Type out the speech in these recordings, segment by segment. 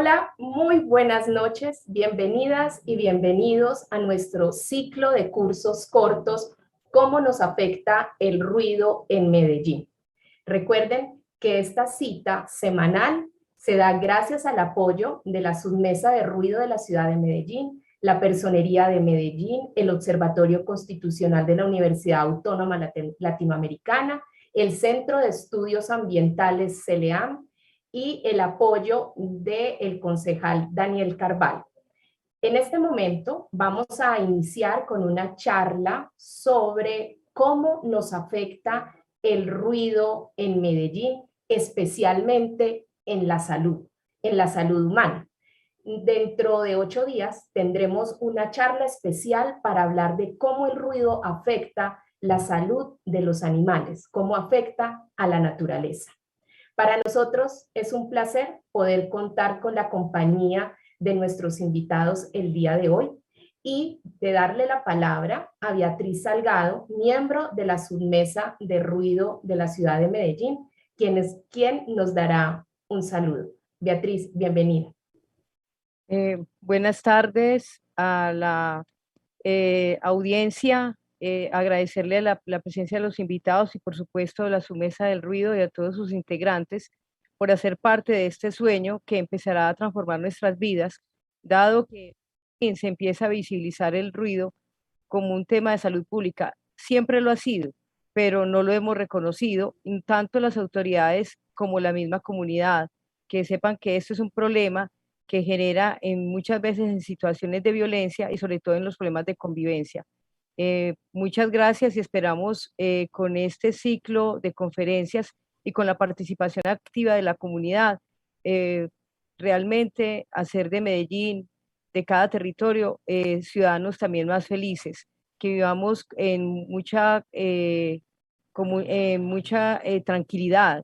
Hola, muy buenas noches, bienvenidas y bienvenidos a nuestro ciclo de cursos cortos, ¿Cómo nos afecta el ruido en Medellín? Recuerden que esta cita semanal se da gracias al apoyo de la Submesa de Ruido de la Ciudad de Medellín, la Personería de Medellín, el Observatorio Constitucional de la Universidad Autónoma Latinoamericana, el Centro de Estudios Ambientales CELEAM, y el apoyo del concejal Daniel Carvalho. En este momento vamos a iniciar con una charla sobre cómo nos afecta el ruido en Medellín, especialmente en la salud humana. Dentro de 8 días tendremos una charla especial para hablar de cómo el ruido afecta la salud de los animales, cómo afecta a la naturaleza. Para nosotros es un placer poder contar con la compañía de nuestros invitados el día de hoy y de darle la palabra a Beatriz Salgado, miembro de la Submesa de Ruido de la Ciudad de Medellín, quien nos dará un saludo. Beatriz, bienvenida. Buenas tardes a la audiencia. Agradecerle la presencia de los invitados y por supuesto a la Submesa del Ruido y a todos sus integrantes por hacer parte de este sueño que empezará a transformar nuestras vidas, dado que se empieza a visibilizar el ruido como un tema de salud pública. Siempre lo ha sido, pero no lo hemos reconocido, tanto las autoridades como la misma comunidad, que sepan que esto es un problema que genera muchas veces en situaciones de violencia y sobre todo en los problemas de convivencia. Muchas gracias y esperamos con este ciclo de conferencias y con la participación activa de la comunidad, realmente hacer de Medellín, de cada territorio, ciudadanos también más felices, que vivamos en mucha tranquilidad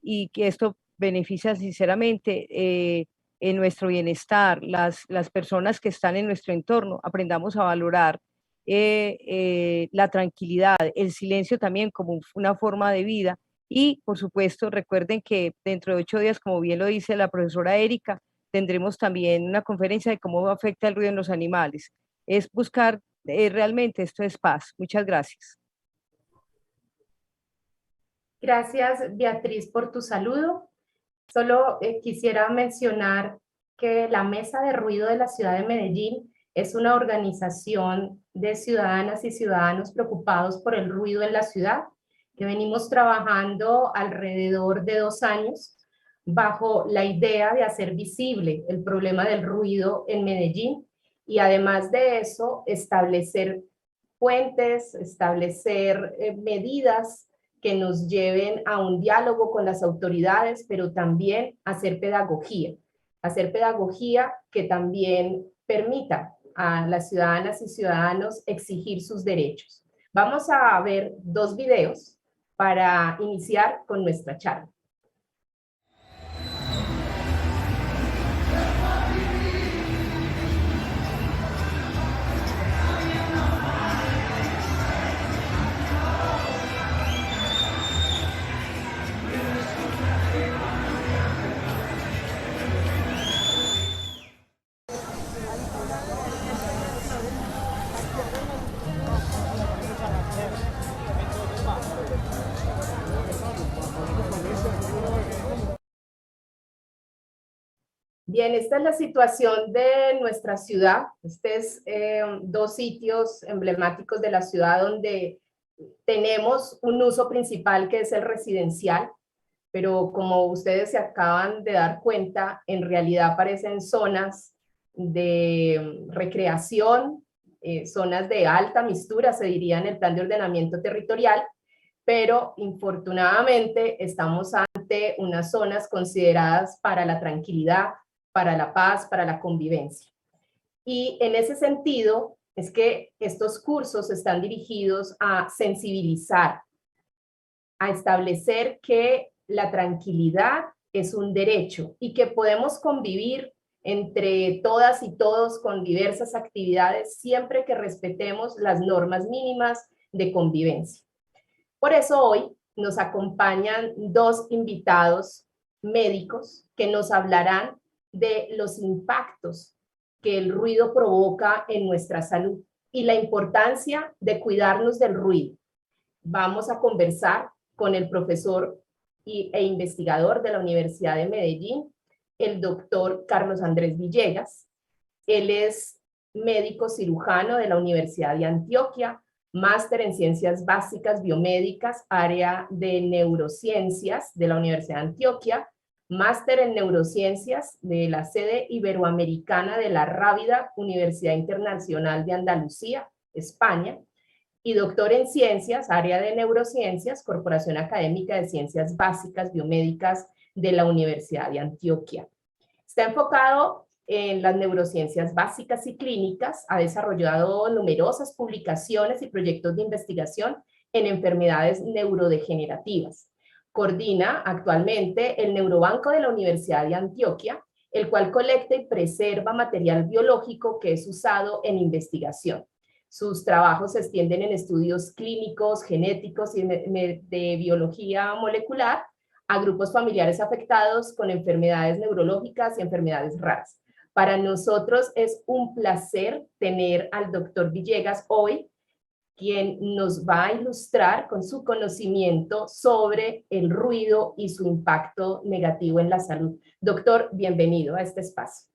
y que esto beneficia sinceramente en nuestro bienestar, las personas que están en nuestro entorno, aprendamos a valorar la tranquilidad, el silencio también como una forma de vida. Y por supuesto recuerden que dentro de 8 días, como bien lo dice la profesora Erika, tendremos también una conferencia de cómo afecta el ruido en los animales. Es buscar realmente, esto es paz. Muchas gracias. Gracias, Beatriz, por tu saludo. Solo quisiera mencionar que la Mesa de Ruido de la Ciudad de Medellín es una organización de ciudadanas y ciudadanos preocupados por el ruido en la ciudad, que venimos trabajando alrededor de 2 años bajo la idea de hacer visible el problema del ruido en Medellín y además de eso establecer puentes, establecer medidas que nos lleven a un diálogo con las autoridades, pero también hacer pedagogía que también permita a las ciudadanas y ciudadanos exigir sus derechos. Vamos a ver 2 videos para iniciar con nuestra charla. Bien, esta es la situación de nuestra ciudad. Este es 2 sitios emblemáticos de la ciudad donde tenemos un uso principal que es el residencial, pero como ustedes se acaban de dar cuenta, en realidad parecen zonas de recreación, zonas de alta mistura, se diría en el plan de ordenamiento territorial, pero infortunadamente estamos ante unas zonas consideradas para la tranquilidad, para la paz, para la convivencia. Y en ese sentido es que estos cursos están dirigidos a sensibilizar, a establecer que la tranquilidad es un derecho y que podemos convivir entre todas y todos con diversas actividades siempre que respetemos las normas mínimas de convivencia. Por eso hoy nos acompañan 2 invitados médicos que nos hablarán de los impactos que el ruido provoca en nuestra salud y la importancia de cuidarnos del ruido. Vamos a conversar con el profesor e investigador de la Universidad de Medellín, el doctor Carlos Andrés Villegas. Él es médico cirujano de la Universidad de Antioquia, máster en Ciencias Básicas Biomédicas, área de Neurociencias de la Universidad de Antioquia, máster en Neurociencias de la sede iberoamericana de la Rábida Universidad Internacional de Andalucía, España, y doctor en Ciencias, área de Neurociencias, Corporación Académica de Ciencias Básicas Biomédicas de la Universidad de Antioquia. Está enfocado en las neurociencias básicas y clínicas, ha desarrollado numerosas publicaciones y proyectos de investigación en enfermedades neurodegenerativas. Coordina actualmente el Neurobanco de la Universidad de Antioquia, el cual colecta y preserva material biológico que es usado en investigación. Sus trabajos se extienden en estudios clínicos, genéticos y de biología molecular a grupos familiares afectados con enfermedades neurológicas y enfermedades raras. Para nosotros es un placer tener al doctor Villegas hoy, quien nos va a ilustrar con su conocimiento sobre el ruido y su impacto negativo en la salud. Doctor, bienvenido a este espacio.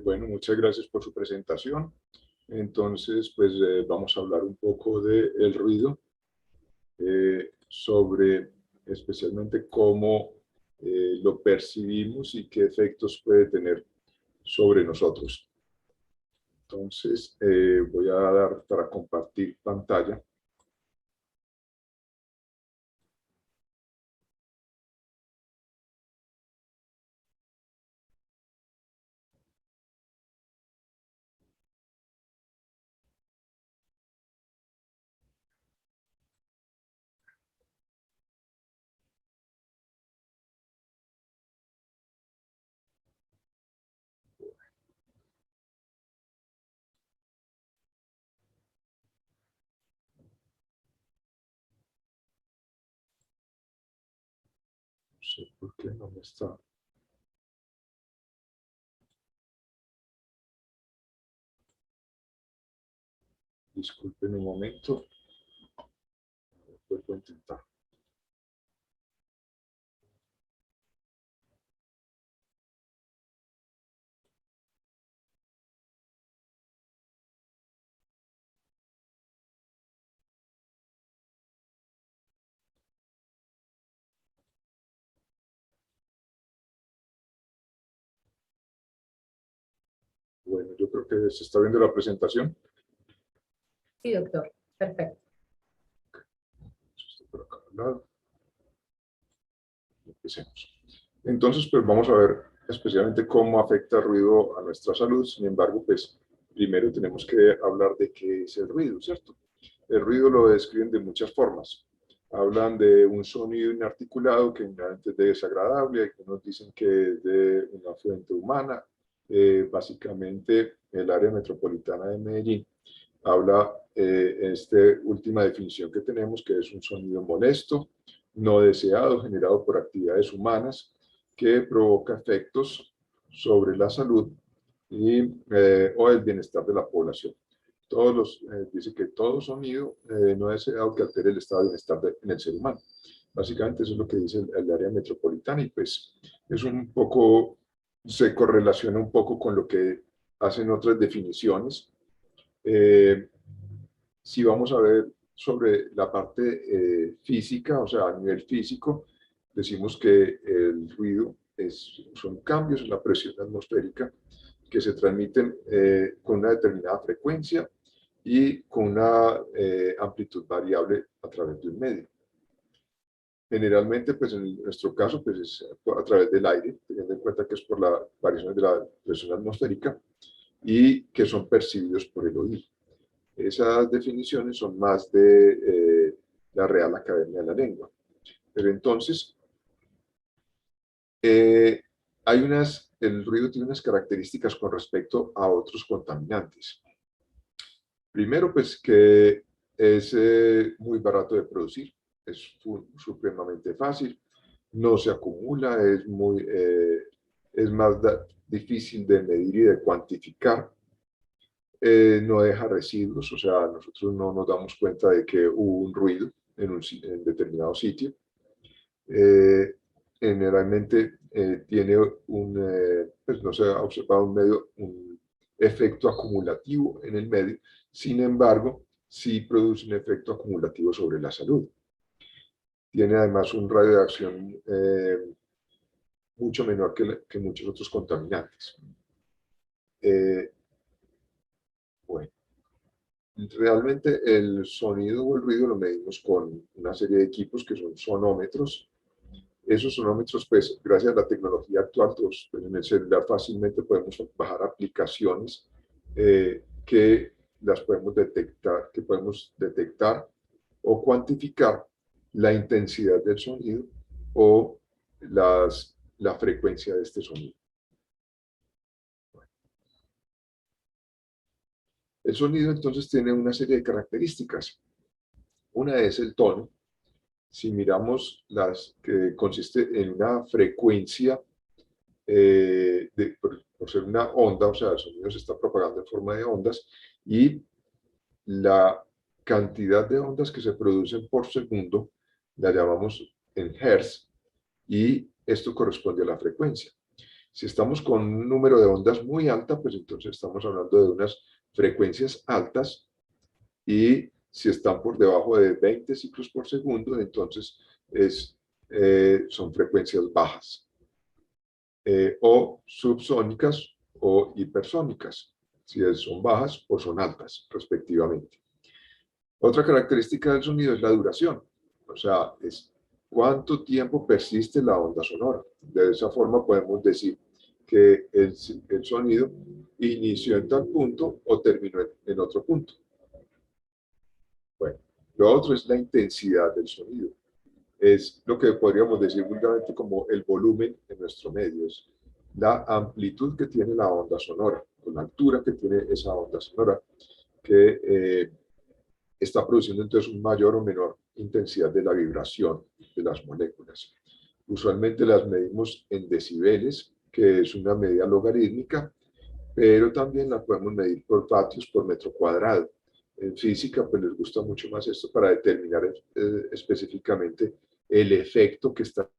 Bueno, muchas gracias por su presentación. Entonces, pues vamos a hablar un poco del ruido, sobre especialmente cómo lo percibimos y qué efectos puede tener sobre nosotros. Entonces, voy a dar para compartir pantalla. No sé por qué no me está. Disculpen un momento. Vuelvo a intentar. Bueno, yo creo que se está viendo la presentación. Sí, doctor. Perfecto. Esto por acá al lado. Empecemos. Entonces, pues vamos a ver especialmente cómo afecta el ruido a nuestra salud. Sin embargo, pues primero tenemos que hablar de qué es el ruido, ¿cierto? El ruido lo describen de muchas formas. Hablan de un sonido inarticulado que generalmente es desagradable, algunos dicen que es de una fuente humana. Básicamente, el área metropolitana de Medellín habla esta última definición que tenemos, que es un sonido molesto, no deseado, generado por actividades humanas, que provoca efectos sobre la salud o el bienestar de la población. Dice que todo sonido no deseado que altere el estado de bienestar en el ser humano. Básicamente eso es lo que dice el área metropolitana y pues es un poco, se correlaciona un poco con lo que hacen otras definiciones. Si vamos a ver sobre la parte física, o sea, a nivel físico, decimos que el ruido son cambios en la presión atmosférica que se transmiten con una determinada frecuencia y con una amplitud variable a través de un medio. Generalmente, pues en nuestro caso, pues es a través del aire, teniendo en cuenta que es por las variaciones de la presión atmosférica y que son percibidos por el oído. Esas definiciones son más de la Real Academia de la Lengua. Pero entonces, el ruido tiene unas características con respecto a otros contaminantes. Primero, pues que es muy barato de producir, es supremamente fácil, no se acumula, es más difícil de medir y de cuantificar, no deja residuos, o sea, nosotros no nos damos cuenta de que hubo un ruido en determinado sitio. Generalmente tiene pues no se ha observado un efecto acumulativo en el medio, sin embargo, sí produce un efecto acumulativo sobre la salud. Tiene además un radio de acción mucho menor que muchos otros contaminantes. Bueno, realmente el sonido o el ruido lo medimos con una serie de equipos que son sonómetros. Esos sonómetros, pues, gracias a la tecnología actual, pues, en el celular fácilmente podemos bajar aplicaciones que las podemos detectar o cuantificar la intensidad del sonido o la frecuencia de este sonido. El sonido entonces tiene una serie de características. Una es el tono. Si miramos que consiste en una frecuencia, por ser una onda, o sea, el sonido se está propagando en forma de ondas, y la cantidad de ondas que se producen por segundo la llamamos en hertz, y esto corresponde a la frecuencia. Si estamos con un número de ondas muy alta, pues entonces estamos hablando de unas frecuencias altas, y si están por debajo de 20 ciclos por segundo, entonces son frecuencias bajas, o subsónicas o hipersónicas, si son bajas o son altas, respectivamente. Otra característica del sonido es la duración, o sea, es cuánto tiempo persiste la onda sonora. De esa forma podemos decir que el sonido inició en tal punto o terminó en otro punto. Bueno, lo otro es la intensidad del sonido. Es lo que podríamos decir vulgarmente como el volumen en nuestro medio. Es la amplitud que tiene la onda sonora, con la altura que tiene esa onda sonora, que está produciendo entonces un mayor o menor intensidad de la vibración de las moléculas. Usualmente las medimos en decibeles, que es una medida logarítmica, pero también la podemos medir por vatios por metro cuadrado. En física, pues les gusta mucho más esto para determinar específicamente el efecto que está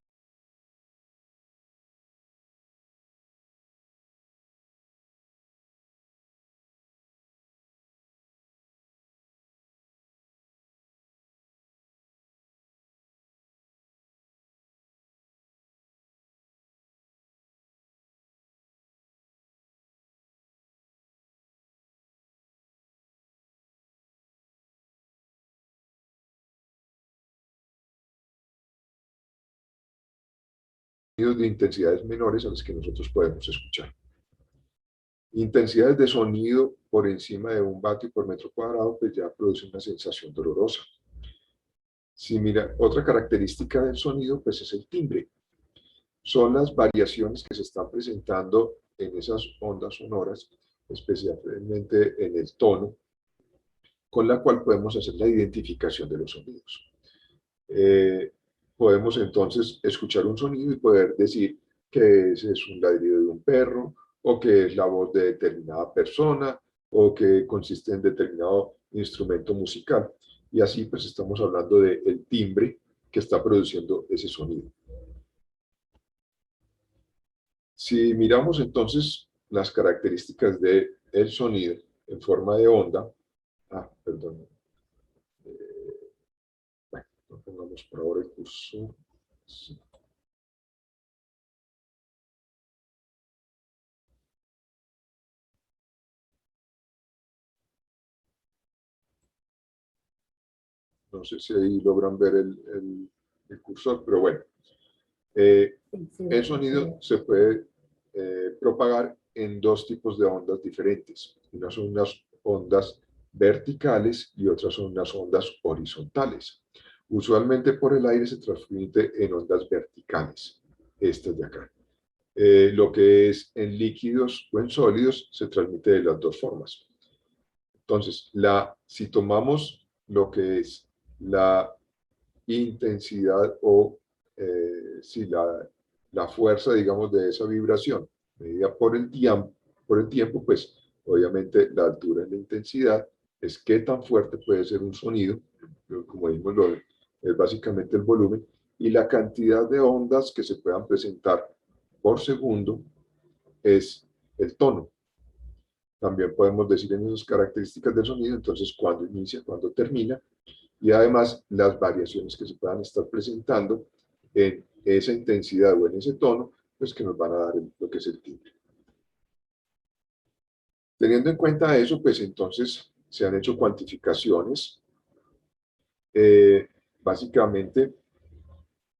de intensidades menores a las que nosotros podemos escuchar. Intensidades de sonido por encima de 1 vatio por metro cuadrado, pues ya produce una sensación dolorosa. Si mira, otra característica del sonido, pues es el timbre. Son las variaciones que se están presentando en esas ondas sonoras, especialmente en el tono, con la cual podemos hacer la identificación de los sonidos. Podemos entonces escuchar un sonido y poder decir que ese es un ladrido de un perro, o que es la voz de determinada persona, o que consiste en determinado instrumento musical. Y así pues estamos hablando del timbre que está produciendo ese sonido. Si miramos entonces las características del sonido en forma de onda, perdón, bueno, no pongamos por ahora el cursor. Sí. No sé si ahí logran ver el cursor, pero bueno. El sonido se puede propagar en dos tipos de ondas diferentes. Unas son unas ondas verticales y otras son unas ondas horizontales. Usualmente por el aire se transmite en ondas verticales, estas de acá. Lo que es en líquidos o en sólidos se transmite de las dos formas. Entonces, si tomamos lo que es la intensidad o sí, la fuerza, digamos, de esa vibración, medida por el tiempo, pues obviamente la altura y la intensidad es qué tan fuerte puede ser un sonido, como dijimos, es básicamente el volumen, y la cantidad de ondas que se puedan presentar por segundo es el tono. También podemos decir en esas características del sonido, entonces, cuándo inicia, cuándo termina, y además las variaciones que se puedan estar presentando en esa intensidad o en ese tono, pues que nos van a dar lo que es el timbre. Teniendo en cuenta eso, pues entonces se han hecho cuantificaciones. Básicamente,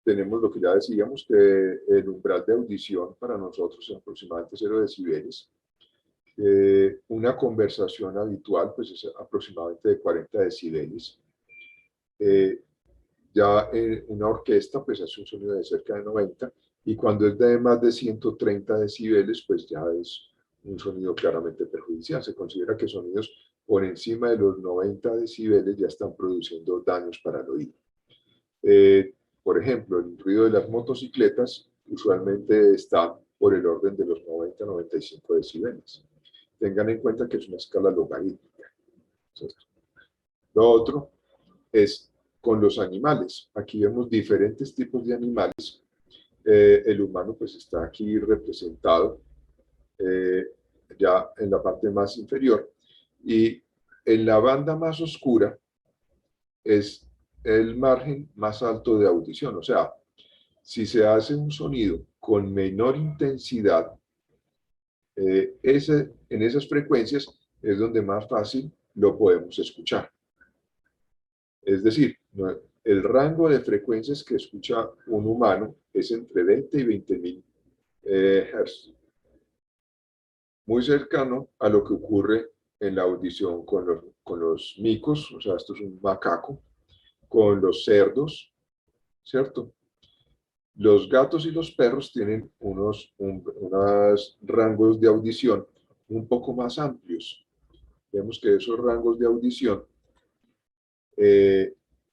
tenemos lo que ya decíamos, que el umbral de audición para nosotros es aproximadamente 0 decibeles. Una conversación habitual, pues es aproximadamente de 40 decibeles. Ya una orquesta, pues hace un sonido de cerca de 90, y cuando es de más de 130 decibeles, pues ya es un sonido claramente perjudicial. Se considera que sonidos por encima de los 90 decibeles ya están produciendo daños para el oído. Por ejemplo, el ruido de las motocicletas usualmente está por el orden de los 90-95 decibeles. Tengan en cuenta que es una escala logarítmica, ¿cierto? Lo otro es con los animales. Aquí vemos diferentes tipos de animales. El humano pues está aquí representado ya en la parte más inferior, y en la banda más oscura es el margen más alto de audición. O sea, si se hace un sonido con menor intensidad, en esas frecuencias es donde más fácil lo podemos escuchar. Es decir, el rango de frecuencias que escucha un humano es entre 20 y 20.000 Hz. Muy cercano a lo que ocurre en la audición con los micos, o sea, esto es un macaco, con los cerdos, ¿cierto? Los gatos y los perros tienen unos rangos de audición un poco más amplios. Vemos que esos rangos de audición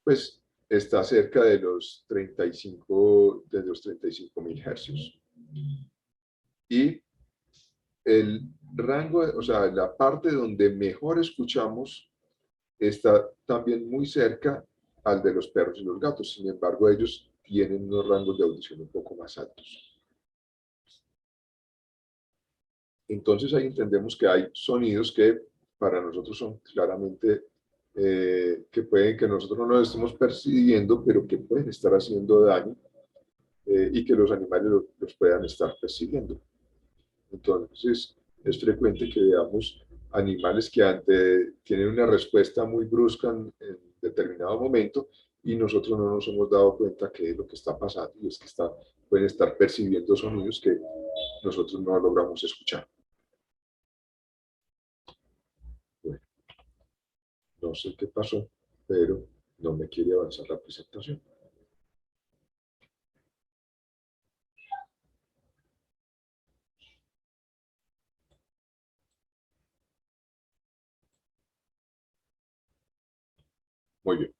pues está cerca de los 35.000 hercios. Y el rango, o sea, la parte donde mejor escuchamos está también muy cerca al de los perros y los gatos. Sin embargo, ellos tienen unos rangos de audición un poco más altos. Entonces ahí entendemos que hay sonidos que para nosotros son claramente que nosotros no los estemos percibiendo, pero que pueden estar haciendo daño, y que los animales los puedan estar percibiendo. Entonces es frecuente que veamos animales que tienen una respuesta muy brusca en determinado momento, y nosotros no nos hemos dado cuenta qué es lo que está pasando, y es que pueden estar percibiendo sonidos que nosotros no logramos escuchar. Bueno, no sé qué pasó, pero no me quiere avanzar la presentación. Muy bien.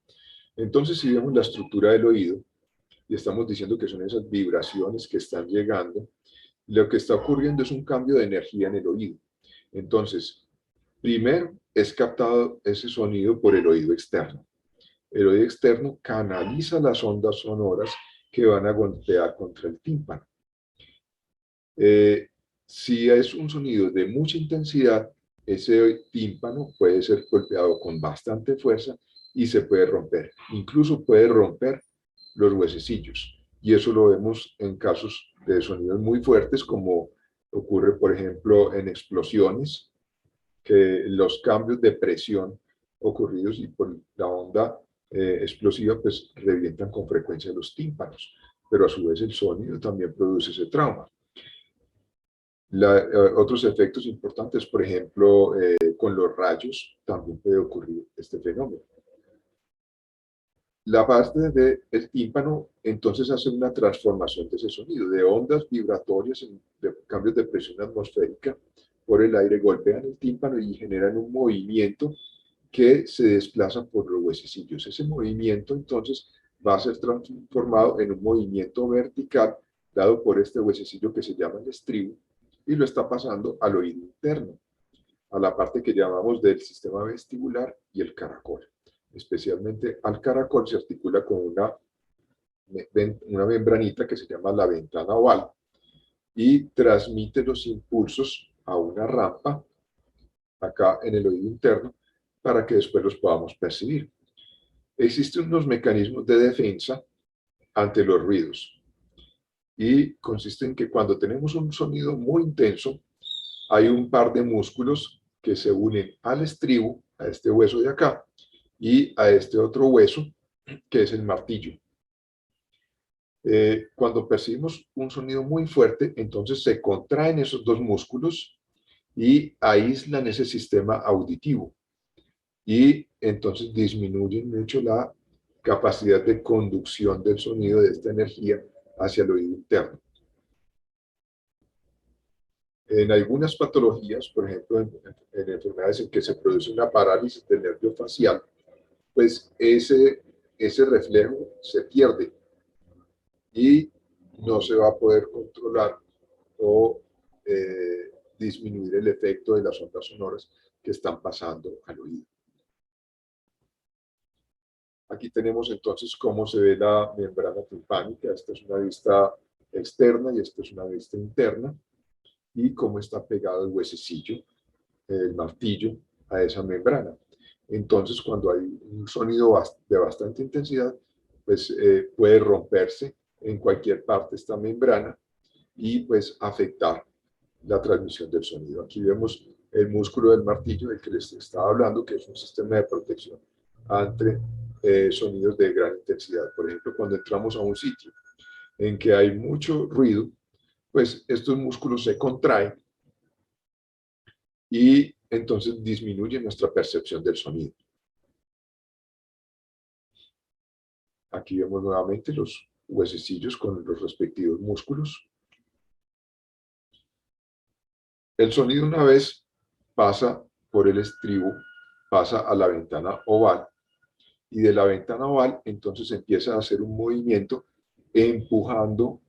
Entonces, si vemos la estructura del oído, y estamos diciendo que son esas vibraciones que están llegando, lo que está ocurriendo es un cambio de energía en el oído. Entonces, primero es captado ese sonido por el oído externo. El oído externo canaliza las ondas sonoras que van a golpear contra el tímpano. Si es un sonido de mucha intensidad, ese tímpano puede ser golpeado con bastante fuerza y se puede romper. Incluso puede romper los huesecillos. Y eso lo vemos en casos de sonidos muy fuertes, como ocurre, por ejemplo, en explosiones, que los cambios de presión ocurridos y por la onda explosiva, pues revientan con frecuencia los tímpanos. Pero a su vez el sonido también produce ese trauma. Otros efectos importantes, por ejemplo, con los rayos, también puede ocurrir este fenómeno. La parte del tímpano entonces hace una transformación de ese sonido, de ondas vibratorias, de cambios de presión atmosférica por el aire, golpean el tímpano y generan un movimiento que se desplaza por los huesecillos. Ese movimiento entonces va a ser transformado en un movimiento vertical dado por este huesecillo que se llama el estribo y lo está pasando al oído interno, a la parte que llamamos del sistema vestibular y el caracol. Especialmente al caracol se articula con una membranita que se llama la ventana oval y transmite los impulsos a una rampa acá en el oído interno para que después los podamos percibir. Existen unos mecanismos de defensa ante los ruidos y consiste en que cuando tenemos un sonido muy intenso, hay un par de músculos que se unen al estribo, a este hueso de acá, y a este otro hueso, que es el martillo. Cuando percibimos un sonido muy fuerte, entonces se contraen esos dos músculos y aíslan ese sistema auditivo. Y entonces disminuyen mucho la capacidad de conducción del sonido de esta energía hacia el oído interno. En algunas patologías, por ejemplo, en enfermedades en que se produce una parálisis del nervio facial, pues ese reflejo se pierde y no se va a poder controlar o disminuir el efecto de las ondas sonoras que están pasando al oído. Aquí tenemos entonces cómo se ve la membrana timpánica. Esta es una vista externa y esta es una vista interna. Y cómo está pegado el huesecillo, el martillo, a esa membrana. Entonces, cuando hay un sonido de bastante intensidad, pues puede romperse en cualquier parte esta membrana y pues afectar la transmisión del sonido. Aquí vemos el músculo del martillo del que les estaba hablando, que es un sistema de protección ante sonidos de gran intensidad. Por ejemplo, cuando entramos a un sitio en que hay mucho ruido, pues estos músculos se contraen y entonces disminuye nuestra percepción del sonido. Aquí vemos nuevamente los huesecillos con los respectivos músculos. El sonido una vez pasa por el estribo, pasa a la ventana oval y de la ventana oval entonces empieza a hacer un movimiento empujando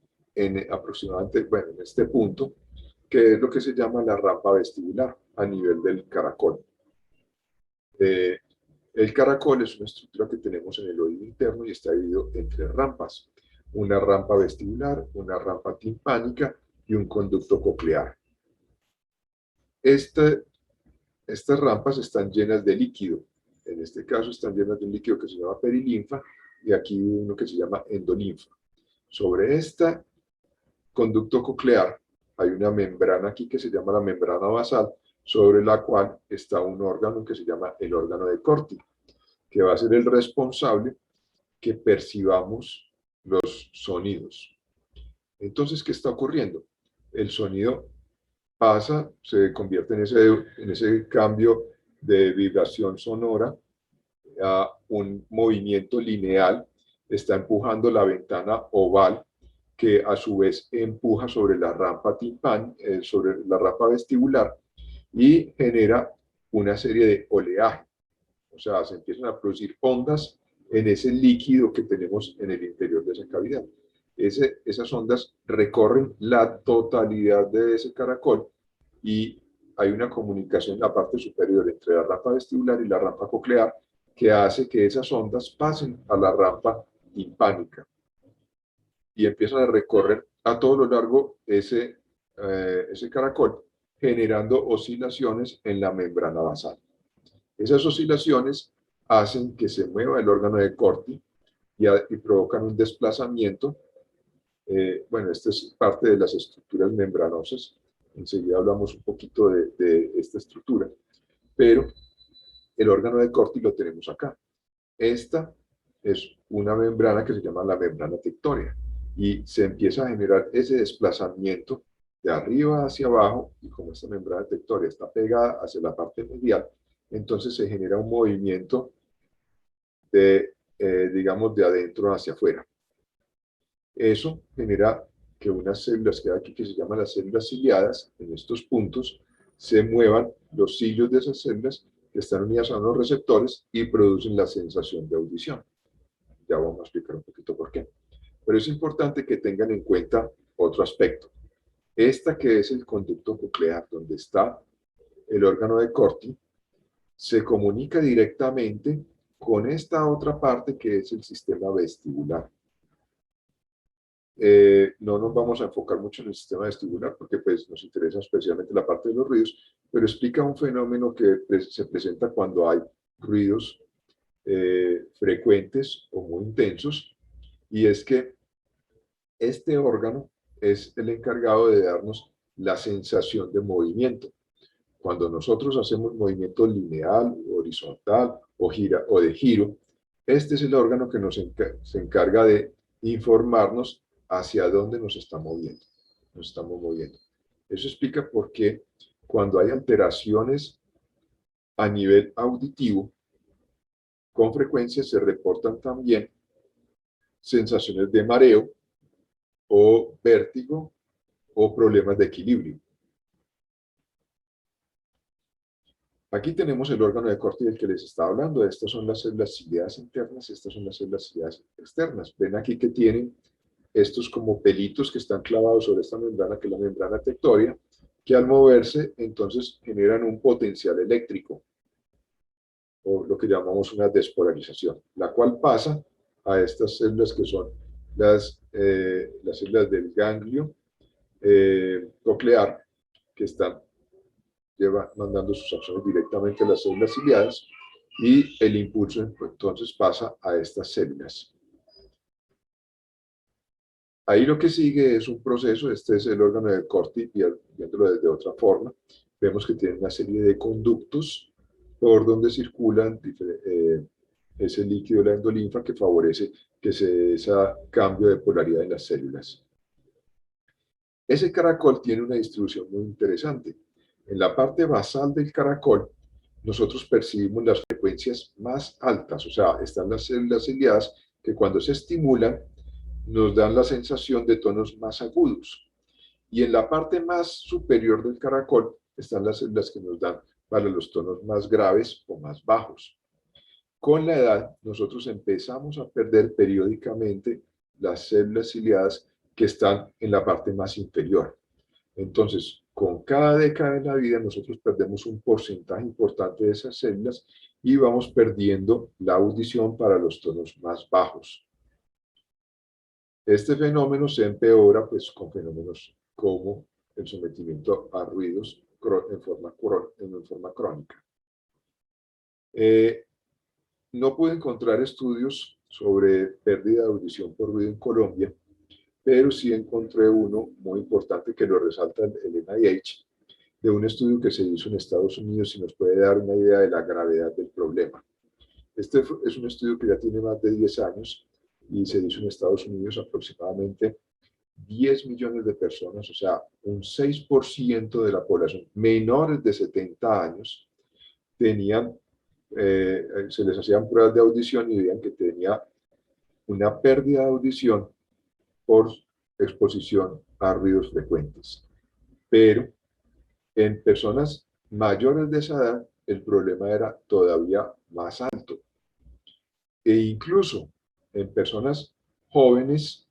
aproximadamente, bueno, en este punto, que es lo que se llama la rampa vestibular a nivel del caracol. El caracol es una estructura que tenemos en el oído interno y está dividido en tres rampas. Una rampa vestibular, una rampa timpánica y un conducto coclear. Estas rampas están llenas de líquido. En este caso están llenas de un líquido que se llama perilinfa y aquí uno que se llama endolinfa. Sobre este conducto coclear hay una membrana aquí que se llama la membrana basal, sobre la cual está un órgano que se llama el órgano de Corti, que va a ser el responsable que percibamos los sonidos. Entonces, ¿qué está ocurriendo? El sonido pasa, se convierte en ese cambio de vibración sonora a un movimiento lineal, está empujando la ventana oval, que a su vez empuja sobre la rampa sobre la rampa vestibular y genera una serie de oleaje. O sea, se empiezan a producir ondas en ese líquido que tenemos en el interior de esa cavidad. Esas ondas recorren la totalidad de ese caracol y hay una comunicación en la parte superior entre la rampa vestibular y la rampa coclear que hace que esas ondas pasen a la rampa timpánica y empiezan a recorrer a todo lo largo ese caracol, generando oscilaciones en la membrana basal. Esas oscilaciones hacen que se mueva el órgano de Corti y provocan un desplazamiento. Bueno, esta es parte de las estructuras membranosas. Enseguida hablamos un poquito de esta estructura. Pero el órgano de Corti lo tenemos acá. Esta es una membrana que se llama la membrana tectórea y se empieza a generar ese desplazamiento de arriba hacia abajo y como esta membrana tectórea está pegada hacia la parte medial, entonces se genera un movimiento digamos, de adentro hacia afuera. Eso genera que unas células que hay aquí, que se llaman las células ciliadas, en estos puntos, se muevan los cilios de esas células que están unidas a unos receptores y producen la sensación de audición. Ya vamos a explicar un poquito por qué. Pero es importante que tengan en cuenta otro aspecto. Esta que es el conducto coclear, donde está el órgano de Corti, se comunica directamente con esta otra parte que es el sistema vestibular. No nos vamos a enfocar mucho en el sistema vestibular porque pues, nos interesa especialmente la parte de los ruidos, pero explica un fenómeno que se presenta cuando hay ruidos frecuentes o muy intensos, y es que este órgano es el encargado de darnos la sensación de movimiento. Cuando nosotros hacemos movimiento lineal, horizontal o de giro, este es el órgano que se encarga de informarnos hacia dónde nos estamos moviendo. Eso explica por qué cuando hay alteraciones a nivel auditivo, con frecuencia se reportan también sensaciones de mareo o vértigo o problemas de equilibrio. Aquí tenemos el órgano de Corti del que les estaba hablando. Estas son las células ciliadas internas, estas son las células ciliadas externas. Ven aquí que tienen estos como pelitos que están clavados sobre esta membrana, que es la membrana tectoria, que al moverse entonces generan un potencial eléctrico, o lo que llamamos una despolarización, la cual pasa a estas células que son las células del ganglio coclear, que están mandando sus acciones directamente a las células ciliadas, y el impulso entonces pasa a estas células. Ahí lo que sigue es un proceso. Este es el órgano de Corti, viéndolo desde otra forma. Vemos que tiene una serie de conductos por donde circulan ese líquido de la endolinfa que favorece que se dé ese cambio de polaridad en las células. Ese caracol tiene una distribución muy interesante. En la parte basal del caracol, nosotros percibimos las frecuencias más altas, o sea, están las células ciliadas que cuando se estimulan nos dan la sensación de tonos más agudos. Y en la parte más superior del caracol están las células que nos dan para los tonos más graves o más bajos. Con la edad, nosotros empezamos a perder periódicamente las células ciliadas que están en la parte más inferior. Entonces, con cada década de la vida, nosotros perdemos un porcentaje importante de esas células y vamos perdiendo la audición para los tonos más bajos. Este fenómeno se empeora pues, con fenómenos como el sometimiento a ruidos en forma crónica. No pude encontrar estudios sobre pérdida de audición por ruido en Colombia, pero sí encontré uno muy importante que lo resalta el NIH, de un estudio que se hizo en Estados Unidos y nos puede dar una idea de la gravedad del problema. Este es un estudio que ya tiene más de 10 años y se hizo en Estados Unidos. Aproximadamente 10 millones de personas, o sea, un 6% de la población menores de 70 años, tenían, se les hacían pruebas de audición y veían que tenía una pérdida de audición por exposición a ruidos frecuentes. Pero en personas mayores de esa edad, el problema era todavía más alto. E incluso en personas jóvenes,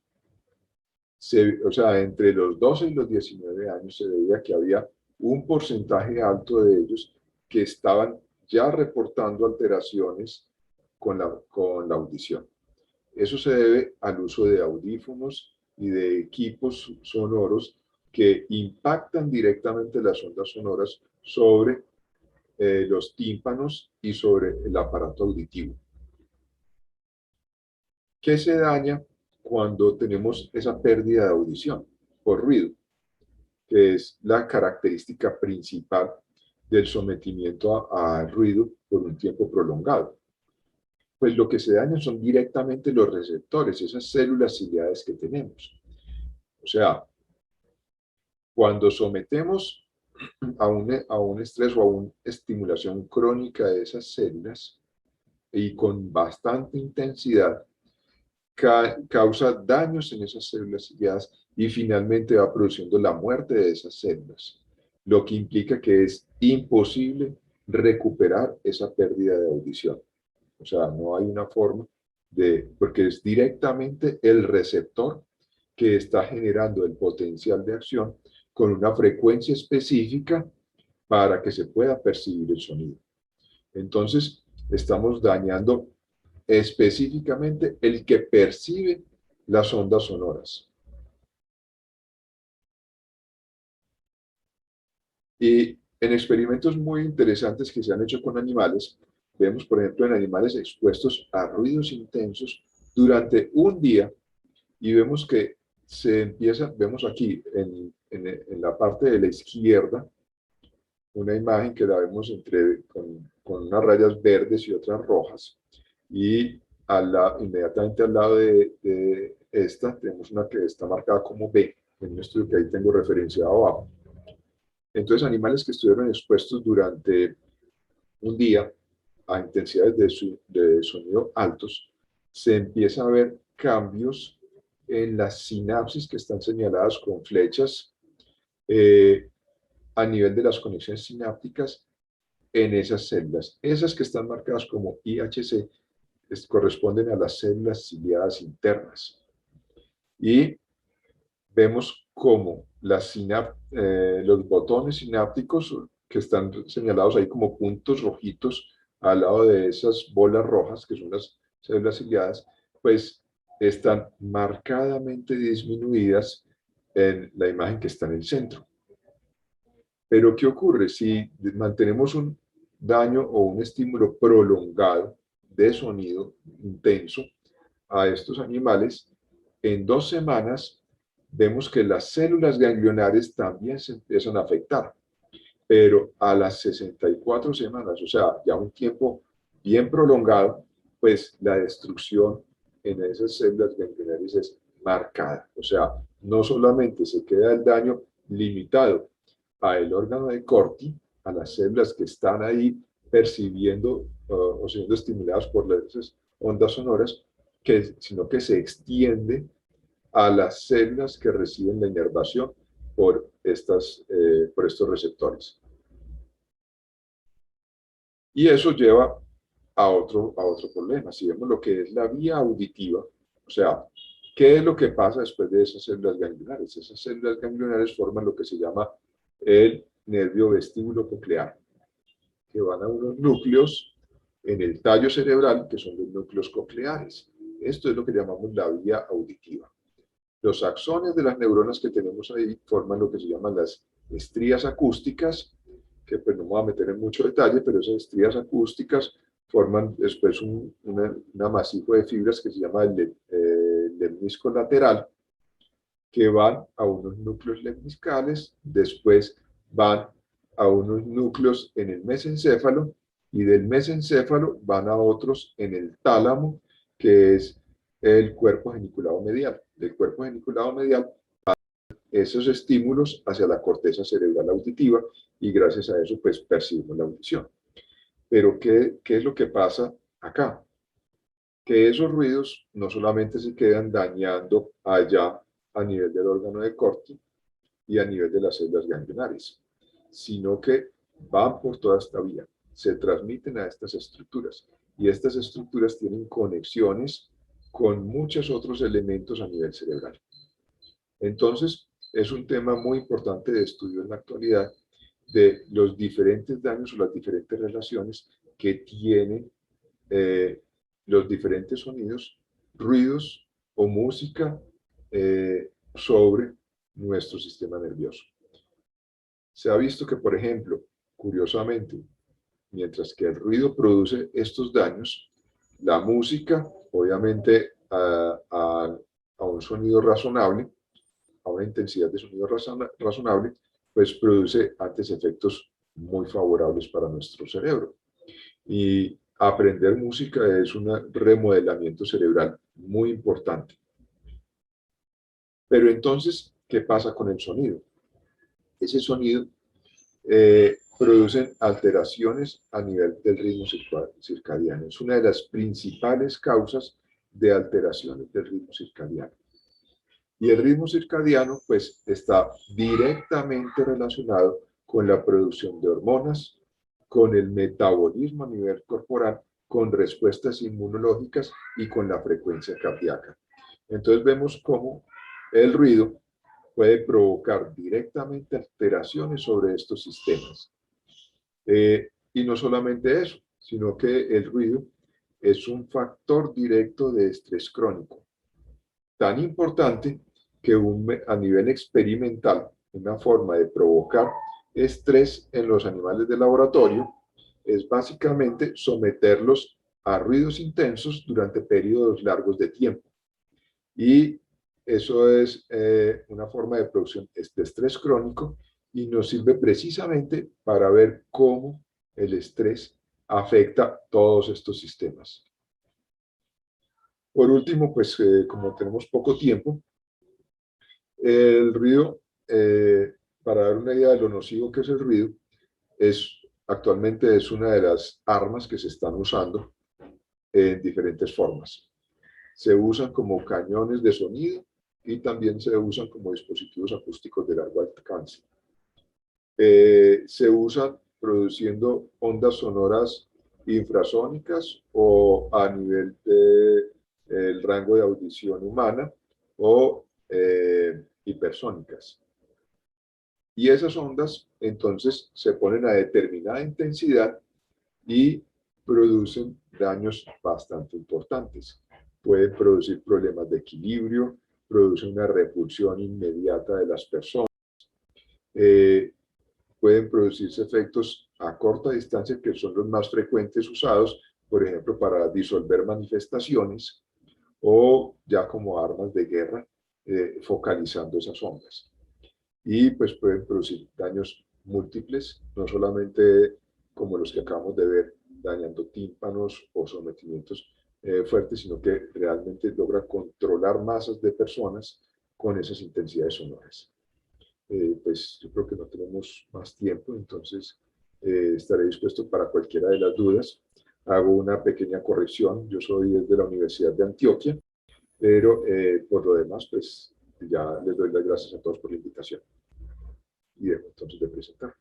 o sea, entre los 12 y los 19 años, se veía que había un porcentaje alto de ellos que estaban ya reportando alteraciones con la audición. Eso se debe al uso de audífonos y de equipos sonoros que impactan directamente las ondas sonoras sobre los tímpanos y sobre el aparato auditivo. ¿Qué se daña cuando tenemos esa pérdida de audición por ruido? Que es la característica principal del sometimiento al ruido por un tiempo prolongado. Pues lo que se daña son directamente los receptores, esas células ciliadas que tenemos. O sea, cuando sometemos a un estrés o a una estimulación crónica de esas células y con bastante intensidad, causa daños en esas células ciliadas y finalmente va produciendo la muerte de esas células, lo que implica que es imposible recuperar esa pérdida de audición. O sea, no hay una forma porque es directamente el receptor que está generando el potencial de acción con una frecuencia específica para que se pueda percibir el sonido. Entonces, estamos dañando específicamente el que percibe las ondas sonoras. Y en experimentos muy interesantes que se han hecho con animales, vemos, por ejemplo, en animales expuestos a ruidos intensos durante un día, y vemos que vemos aquí en la parte de la izquierda, una imagen que la vemos con unas rayas verdes y otras rojas, y inmediatamente al lado de esta tenemos una que está marcada como B, en un estudio que ahí tengo referenciado abajo. Entonces, animales que estuvieron expuestos durante un día a intensidades de sonido altos, se empieza a ver cambios en las sinapsis que están señaladas con flechas a nivel de las conexiones sinápticas en esas células. Esas que están marcadas como IHC corresponden a las células ciliadas internas. Y vemos cómo los botones sinápticos que están señalados ahí como puntos rojitos al lado de esas bolas rojas, que son las células ciliadas, pues están marcadamente disminuidas en la imagen que está en el centro. Pero ¿qué ocurre? Si mantenemos un daño o un estímulo prolongado de sonido intenso a estos animales, en 2 semanas vemos que las células ganglionares también se empiezan a afectar. Pero a las 64 semanas, o sea, ya un tiempo bien prolongado, pues la destrucción en esas células ganglionares es marcada. O sea, no solamente se queda el daño limitado al órgano de Corti, a las células que están ahí percibiendo o siendo estimuladas por las ondas sonoras, sino que se extiende a las células que reciben la inervación por estos receptores. Y eso lleva a otro problema. Si vemos lo que es la vía auditiva, o sea, ¿qué es lo que pasa después de esas células ganglionares? Esas células ganglionares forman lo que se llama el nervio vestíbulo coclear, que van a unos núcleos en el tallo cerebral, que son los núcleos cocleares. Esto es lo que llamamos la vía auditiva. Los axones de las neuronas que tenemos ahí forman lo que se llaman las estrías acústicas, que pues no me voy a meter en mucho detalle, pero esas estrías acústicas forman después un amasijo de fibras que se llama el lemnisco lateral, que van a unos núcleos lemniscales, después van a unos núcleos en el mesencéfalo, y del mesencéfalo van a otros en el tálamo, que es el cuerpo geniculado medial. Del cuerpo geniculado medial esos estímulos hacia la corteza cerebral auditiva, y gracias a eso pues percibimos la audición. Pero ¿qué es lo que pasa acá? Que esos ruidos no solamente se quedan dañando allá a nivel del órgano de Corti y a nivel de las células ganglionares, sino que van por toda esta vía, se transmiten a estas estructuras, y estas estructuras tienen conexiones con muchos otros elementos a nivel cerebral. Entonces, es un tema muy importante de estudio en la actualidad de los diferentes daños o las diferentes relaciones que tienen los diferentes sonidos, ruidos o música sobre nuestro sistema nervioso. Se ha visto que, por ejemplo, curiosamente, mientras que el ruido produce estos daños, la música, obviamente a un sonido razonable, a una intensidad de sonido razonable, pues produce antes efectos muy favorables para nuestro cerebro. Y aprender música es un remodelamiento cerebral muy importante. Pero entonces, ¿qué pasa con el sonido? Ese sonido produce alteraciones a nivel del ritmo circadiano. Es una de las principales causas de alteraciones del ritmo circadiano. Y el ritmo circadiano pues está directamente relacionado con la producción de hormonas con el metabolismo a nivel corporal, con respuestas inmunológicas y con la frecuencia cardíaca. Entonces vemos cómo el ruido puede provocar directamente alteraciones sobre estos sistemas. Y no solamente eso, sino que el ruido es un factor directo de estrés crónico, tan importante que a nivel experimental, una forma de provocar estrés en los animales de laboratorio es básicamente someterlos a ruidos intensos durante periodos largos de tiempo. Y eso es una forma de producción de estrés crónico y nos sirve precisamente para ver cómo el estrés afecta todos estos sistemas. Por último, pues como tenemos poco tiempo, el ruido, para dar una idea de lo nocivo que es el ruido, actualmente es una de las armas que se están usando en diferentes formas. Se usan como cañones de sonido y también se usan como dispositivos acústicos de largo alcance. Se usan produciendo ondas sonoras infrasónicas o a nivel del rango de audición humana o hipersónicas. Y esas ondas entonces se ponen a determinada intensidad y producen daños bastante importantes. Pueden producir problemas de equilibrio, producen una repulsión inmediata de las personas, pueden producirse efectos a corta distancia que son los más frecuentes usados, por ejemplo, para disolver manifestaciones o ya como armas de guerra, focalizando esas ondas. Y pues pueden producir daños múltiples, no solamente como los que acabamos de ver, dañando tímpanos o sometimientos fuertes, sino que realmente logra controlar masas de personas con esas intensidades sonoras. Pues yo creo que no tenemos más tiempo, entonces estaré dispuesto para cualquiera de las dudas. Hago una pequeña corrección, yo soy de la Universidad de Antioquia, pero por lo demás, pues ya les doy las gracias a todos por la invitación. Y debo entonces de presentar.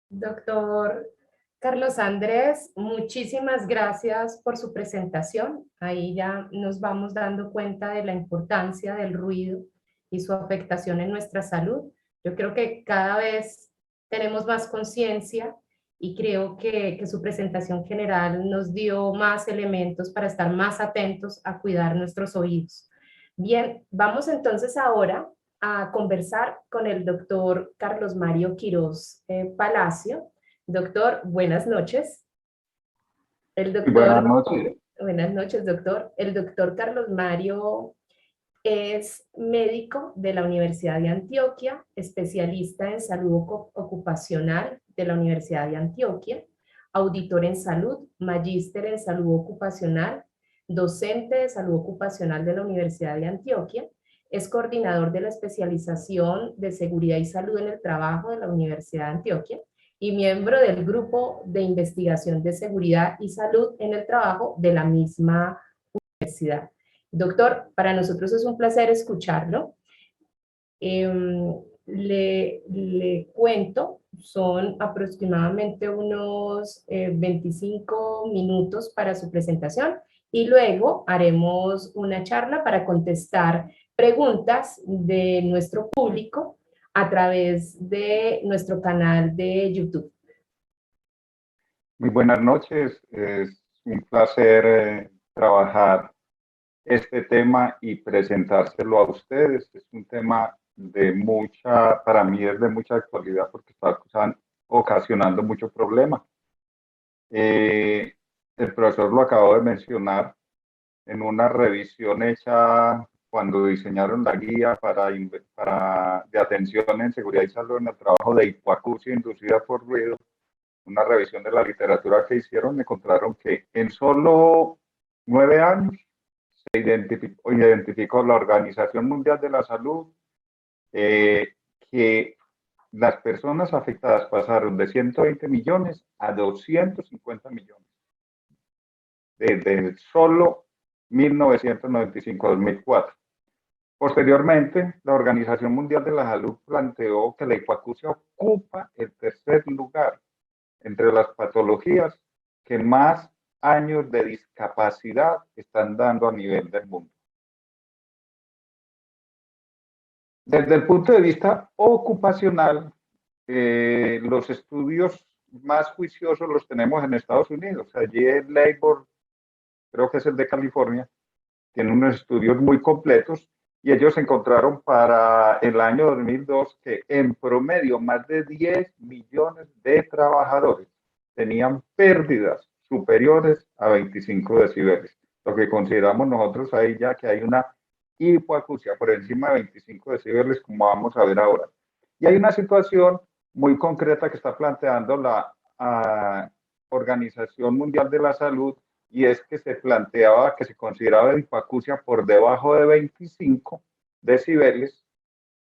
Doctor Carlos Andrés, muchísimas gracias por su presentación. Ahí ya nos vamos dando cuenta de la importancia del ruido y su afectación en nuestra salud. Yo creo que cada vez tenemos más conciencia y creo que su presentación general nos dio más elementos para estar más atentos a cuidar nuestros oídos. Bien, vamos entonces ahora a conversar con el doctor Carlos Mario Quiroz Palacio. Doctor, buenas noches. Buenas noches. Buenas noches, doctor. El doctor Carlos Mario es médico de la Universidad de Antioquia, especialista en salud ocupacional de la Universidad de Antioquia, auditor en salud, magíster en salud ocupacional, docente de salud ocupacional de la Universidad de Antioquia, es coordinador de la especialización de seguridad y salud en el trabajo de la Universidad de Antioquia y miembro del grupo de investigación de seguridad y salud en el trabajo de la misma universidad. Doctor, para nosotros es un placer escucharlo. Le cuento, son aproximadamente unos 25 minutos para su presentación y luego haremos una charla para contestar preguntas de nuestro público a través de nuestro canal de YouTube. Muy buenas noches, es un placer trabajar este tema y presentárselo a ustedes. Es un tema de para mí es de mucha actualidad porque está ocasionando mucho problema. El profesor lo acabó de mencionar en una revisión hecha cuando diseñaron la guía de atención en seguridad y salud en el trabajo de hipoacusia inducida por ruido. Una revisión de la literatura que hicieron, encontraron que en solo 9 años se identificó la Organización Mundial de la Salud que las personas afectadas pasaron de 120 millones a 250 millones. Desde solo 1995 a 2004. Posteriormente, la Organización Mundial de la Salud planteó que la hipoacusia ocupa el tercer lugar entre las patologías que más años de discapacidad están dando a nivel del mundo. Desde el punto de vista ocupacional, los estudios más juiciosos los tenemos en Estados Unidos. Allí el Labor, creo que es el de California, tiene unos estudios muy completos y ellos encontraron para el año 2002 que en promedio más de 10 millones de trabajadores tenían pérdidas superiores a 25 decibeles. Lo que consideramos nosotros ahí ya que hay una hipoacusia por encima de 25 decibeles, como vamos a ver ahora. Y hay una situación muy concreta que está planteando la Organización Mundial de la Salud, y es que se planteaba que se consideraba hipoacusia por debajo de 25 decibeles,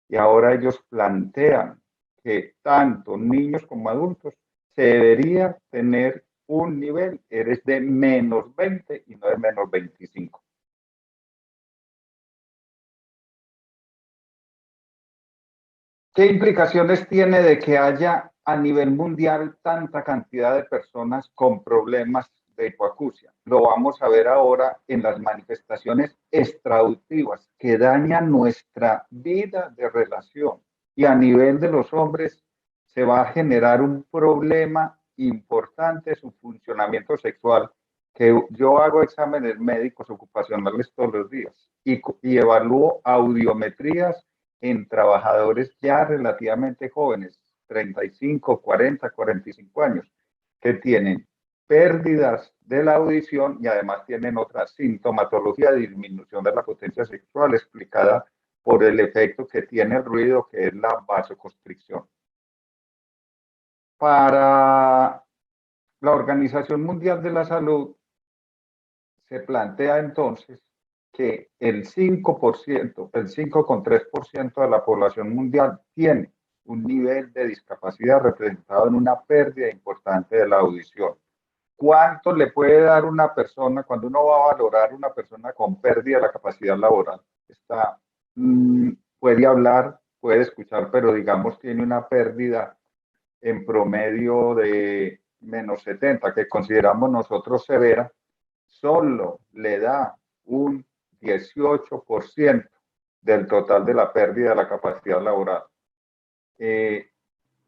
y ahora ellos plantean que tanto niños como adultos se debería tener un nivel, eres de menos 20 y no de menos 25. ¿Qué implicaciones tiene de que haya a nivel mundial tanta cantidad de personas con problemas de hipoacusia? Lo vamos a ver ahora en las manifestaciones extraauditivas que dañan nuestra vida de relación. Y a nivel de los hombres se va a generar un problema importante su funcionamiento sexual, que yo hago exámenes médicos ocupacionales todos los días y evalúo audiometrías en trabajadores ya relativamente jóvenes, 35, 40, 45 años, que tienen pérdidas de la audición y además tienen otra sintomatología de disminución de la potencia sexual explicada por el efecto que tiene el ruido, que es la vasoconstricción. Para la Organización Mundial de la Salud se plantea entonces que el 5%, el 5,3% de la población mundial tiene un nivel de discapacidad representado en una pérdida importante de la audición. ¿Cuánto le puede dar una persona cuando uno va a valorar una persona con pérdida de la capacidad laboral? Puede hablar, puede escuchar, pero digamos tiene una pérdida en promedio de menos 70, que consideramos nosotros severa, solo le da un 18% del total de la pérdida de la capacidad laboral.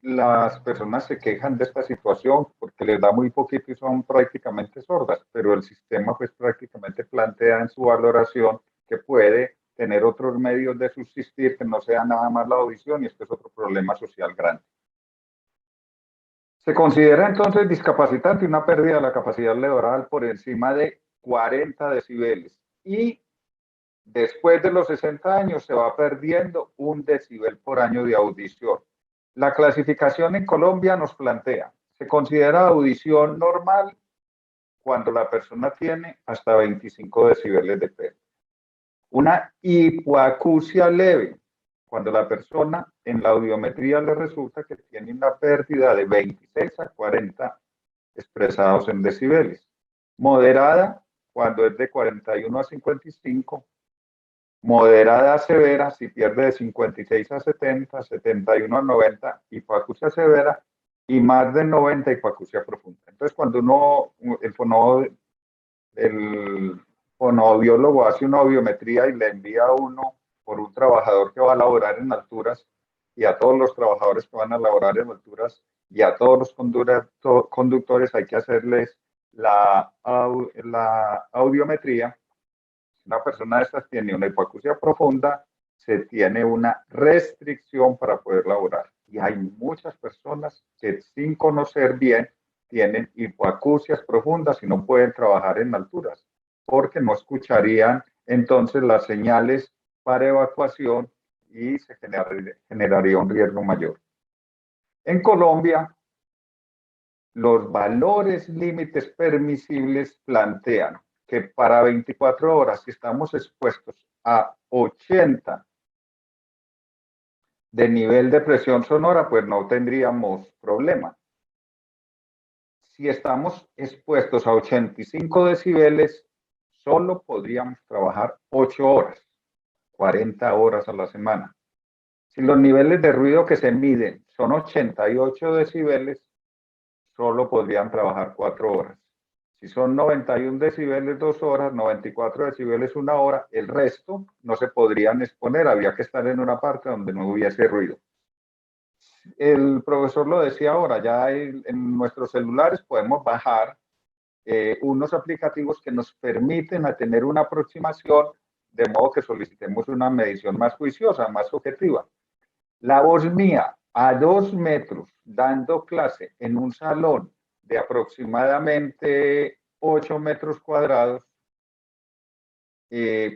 Las personas se quejan de esta situación porque les da muy poquito y son prácticamente sordas, pero el sistema pues prácticamente plantea en su valoración que puede tener otros medios de subsistir que no sea nada más la audición, y esto es otro problema social grande. Se considera entonces discapacitante una pérdida de la capacidad laboral por encima de 40 decibeles, y después de los 60 años se va perdiendo un decibel por año de audición. La clasificación en Colombia nos plantea, se considera audición normal cuando la persona tiene hasta 25 decibeles de pérdida. Una hipoacusia leve, cuando la persona en la audiometría le resulta que tiene una pérdida de 26 a 40 expresados en decibeles. Moderada, cuando es de 41 a 55. Moderada a severa, si pierde de 56 a 70, 71 a 90, hipoacusia severa, y más de 90, hipoacusia profunda. Entonces, cuando el fonoaudiólogo hace una audiometría y le envía a uno por un trabajador que va a laborar en alturas, y a todos los trabajadores que van a laborar en alturas, y a todos los conductores hay que hacerles la audiometría. Una persona de estas tiene una hipoacusia profunda, se tiene una restricción para poder laborar. Y hay muchas personas que sin conocer bien tienen hipoacusias profundas y no pueden trabajar en alturas porque no escucharían entonces las señales para evacuación y se generaría un riesgo mayor. En Colombia, los valores límites permisibles plantean que para 24 horas, si estamos expuestos a 80 de nivel de presión sonora, pues no tendríamos problema. Si estamos expuestos a 85 decibeles, solo podríamos trabajar 8 horas. 40 horas a la semana. Si los niveles de ruido que se miden son 88 decibeles, solo podrían trabajar 4 horas. Si son 91 decibeles 2 horas, 94 decibeles 1 hora, el resto no se podrían exponer, había que estar en una parte donde no hubiese ruido. El profesor lo decía ahora, ya en nuestros celulares podemos bajar unos aplicativos que nos permiten a tener una aproximación de modo que solicitemos una medición más juiciosa, más objetiva. La voz mía a 2 metros dando clase en un salón de aproximadamente 8 metros cuadrados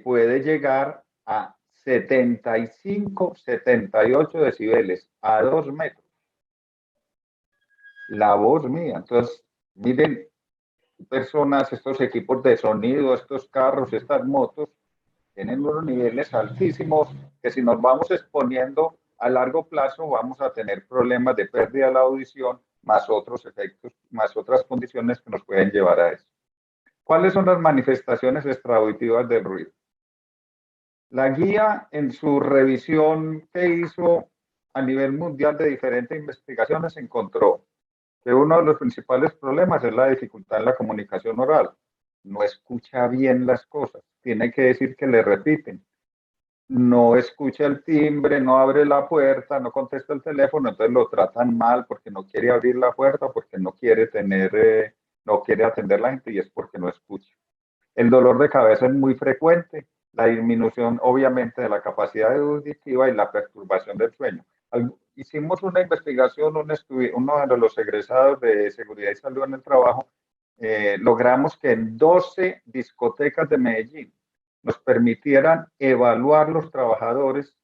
puede llegar a 75, 78 decibeles a 2 metros. La voz mía. Entonces, miren, personas, estos equipos de sonido, estos carros, estas motos, tienen unos niveles altísimos que si nos vamos exponiendo a largo plazo vamos a tener problemas de pérdida de la audición, más otros efectos, más otras condiciones que nos pueden llevar a eso. ¿Cuáles son las manifestaciones extraauditivas del ruido? La guía, en su revisión que hizo a nivel mundial de diferentes investigaciones, encontró que uno de los principales problemas es la dificultad en la comunicación oral. No escucha bien las cosas, tiene que decir que le repiten. No escucha el timbre, no abre la puerta, no contesta el teléfono, entonces lo tratan mal porque no quiere abrir la puerta, porque no quiere no quiere atender a la gente y es porque no escucha. El dolor de cabeza es muy frecuente, la disminución obviamente de la capacidad auditiva y la perturbación del sueño. Hicimos una investigación, uno de los egresados de Seguridad y Salud en el Trabajo, logramos que en 12 discotecas de Medellín nos permitieran evaluar los trabajadores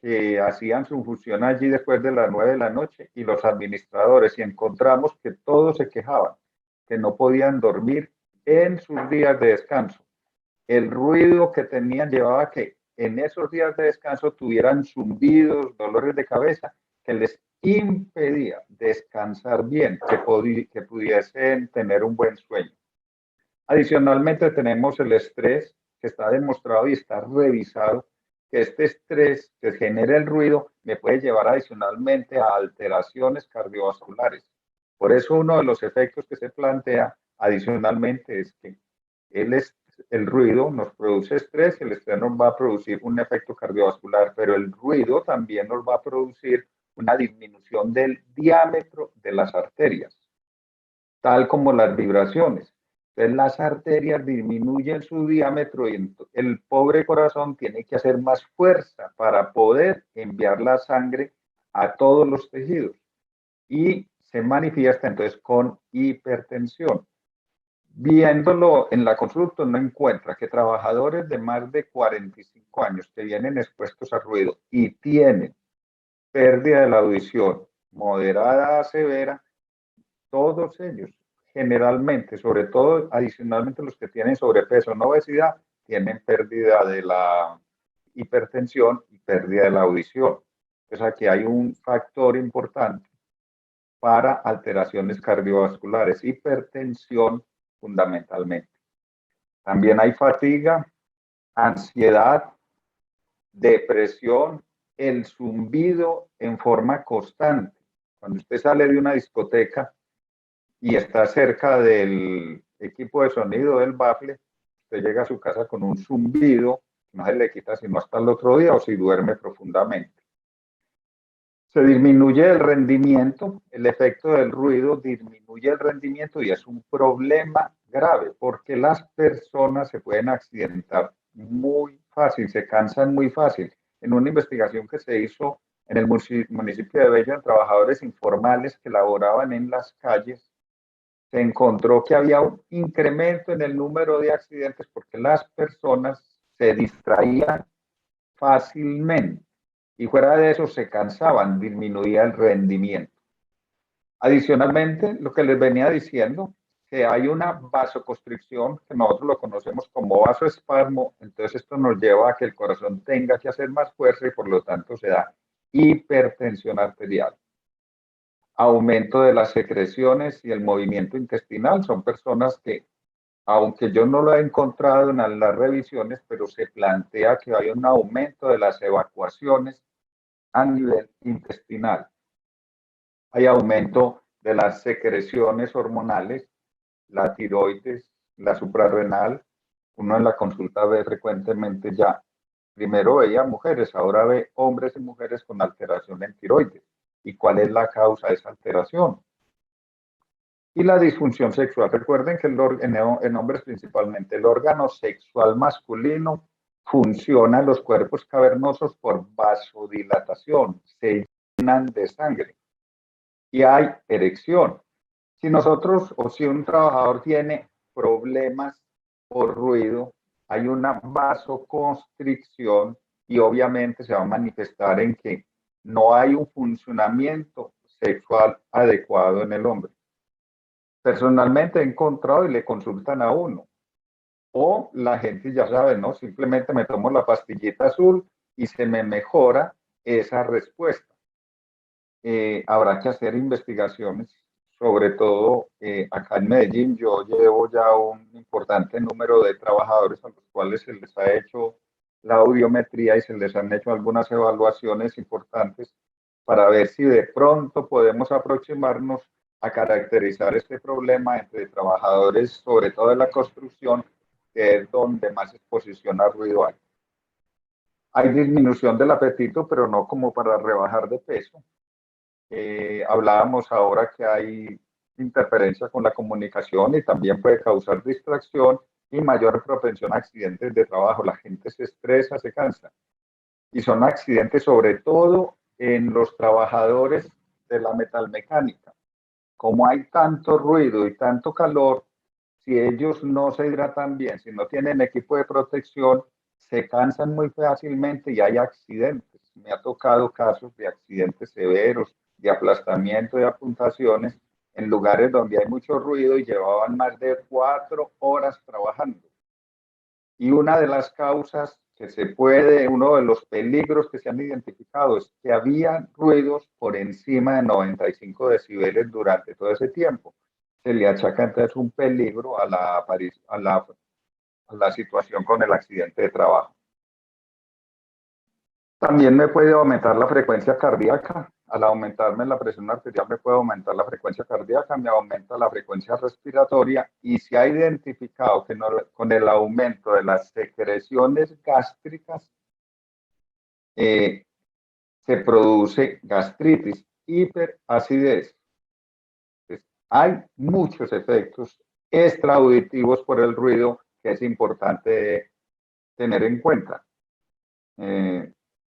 que hacían su función allí después de las 9 de la noche y los administradores, y encontramos que todos se quejaban, que no podían dormir en sus días de descanso. El ruido que tenían llevaba a que en esos días de descanso tuvieran zumbidos, dolores de cabeza, que les impedía descansar bien, que pudiesen tener un buen sueño. Adicionalmente tenemos el estrés, que está demostrado y está revisado, que este estrés que genera el ruido me puede llevar adicionalmente a alteraciones cardiovasculares. Por eso uno de los efectos que se plantea adicionalmente es que el ruido nos produce estrés, el estrés nos va a producir un efecto cardiovascular, pero el ruido también nos va a producir una disminución del diámetro de las arterias, tal como las vibraciones. Entonces las arterias disminuyen su diámetro y el pobre corazón tiene que hacer más fuerza para poder enviar la sangre a todos los tejidos y se manifiesta entonces con hipertensión. Viéndolo en la consulta, uno encuentra que trabajadores de más de 45 años que vienen expuestos al ruido y tienen pérdida de la audición moderada a severa, todos ellos generalmente, sobre todo adicionalmente los que tienen sobrepeso o obesidad, tienen pérdida de la hipertensión y pérdida de la audición. Entonces aquí hay un factor importante para alteraciones cardiovasculares, hipertensión fundamentalmente. También hay fatiga, ansiedad, depresión, el zumbido en forma constante. Cuando usted sale de una discoteca y está cerca del equipo de sonido del bafle, usted llega a su casa con un zumbido, no se le quita sino hasta el otro día o si duerme profundamente. Se disminuye el rendimiento, el efecto del ruido disminuye el rendimiento y es un problema grave porque las personas se pueden accidentar muy fácil, se cansan muy fácil. En una investigación que se hizo en el municipio de Bello, en trabajadores informales que laboraban en las calles, se encontró que había un incremento en el número de accidentes porque las personas se distraían fácilmente y fuera de eso se cansaban, disminuía el rendimiento. Adicionalmente, lo que les venía diciendo, que hay una vasoconstricción, que nosotros lo conocemos como vasoespasmo, entonces esto nos lleva a que el corazón tenga que hacer más fuerza y por lo tanto se da hipertensión arterial. Aumento de las secreciones y el movimiento intestinal, son personas que aunque yo no lo he encontrado en las revisiones, pero se plantea que hay un aumento de las evacuaciones a nivel intestinal. Hay aumento de las secreciones hormonales, la tiroides, la suprarrenal. Uno en la consulta ve frecuentemente ya, primero veía mujeres, ahora ve hombres y mujeres con alteración en tiroides. ¿Y cuál es la causa de esa alteración? Y la disfunción sexual. Recuerden que en hombres principalmente el órgano sexual masculino funciona en los cuerpos cavernosos por vasodilatación, se llenan de sangre y hay erección. Si nosotros o si un trabajador tiene problemas por ruido, hay una vasoconstricción y obviamente se va a manifestar en que no hay un funcionamiento sexual adecuado en el hombre. Personalmente he encontrado y le consultan a uno. O la gente ya sabe, ¿no? Simplemente me tomo la pastillita azul y se me mejora esa respuesta. Habrá que hacer investigaciones, sobre todo acá en Medellín. Yo llevo ya un importante número de trabajadores a los cuales se les ha hecho la audiometría y se les han hecho algunas evaluaciones importantes para ver si de pronto podemos aproximarnos a caracterizar este problema entre trabajadores, sobre todo de la construcción, que es donde más exposición a ruido hay. Hay disminución del apetito, pero no como para rebajar de peso. Hablábamos ahora que hay interferencia con la comunicación y también puede causar distracción y mayor propensión a accidentes de trabajo. La gente se estresa, se cansa. Y son accidentes sobre todo en los trabajadores de la metalmecánica. Como hay tanto ruido y tanto calor, si ellos no se hidratan bien, si no tienen equipo de protección, se cansan muy fácilmente y hay accidentes. Me ha tocado casos de accidentes severos, de aplastamiento, de apuntaciones, en lugares donde hay mucho ruido y llevaban más de 4 horas trabajando. Y una de las causas uno de los peligros que se han identificado es que había ruidos por encima de 95 decibeles durante todo ese tiempo. Se le achaca entonces un peligro a la situación con el accidente de trabajo. También me puede aumentar la frecuencia cardíaca. Al aumentarme la presión arterial me puede aumentar la frecuencia cardíaca, me aumenta la frecuencia respiratoria y se ha identificado que con el aumento de las secreciones gástricas se produce gastritis, hiperacidez. Entonces, hay muchos efectos extraauditivos por el ruido que es importante tener en cuenta.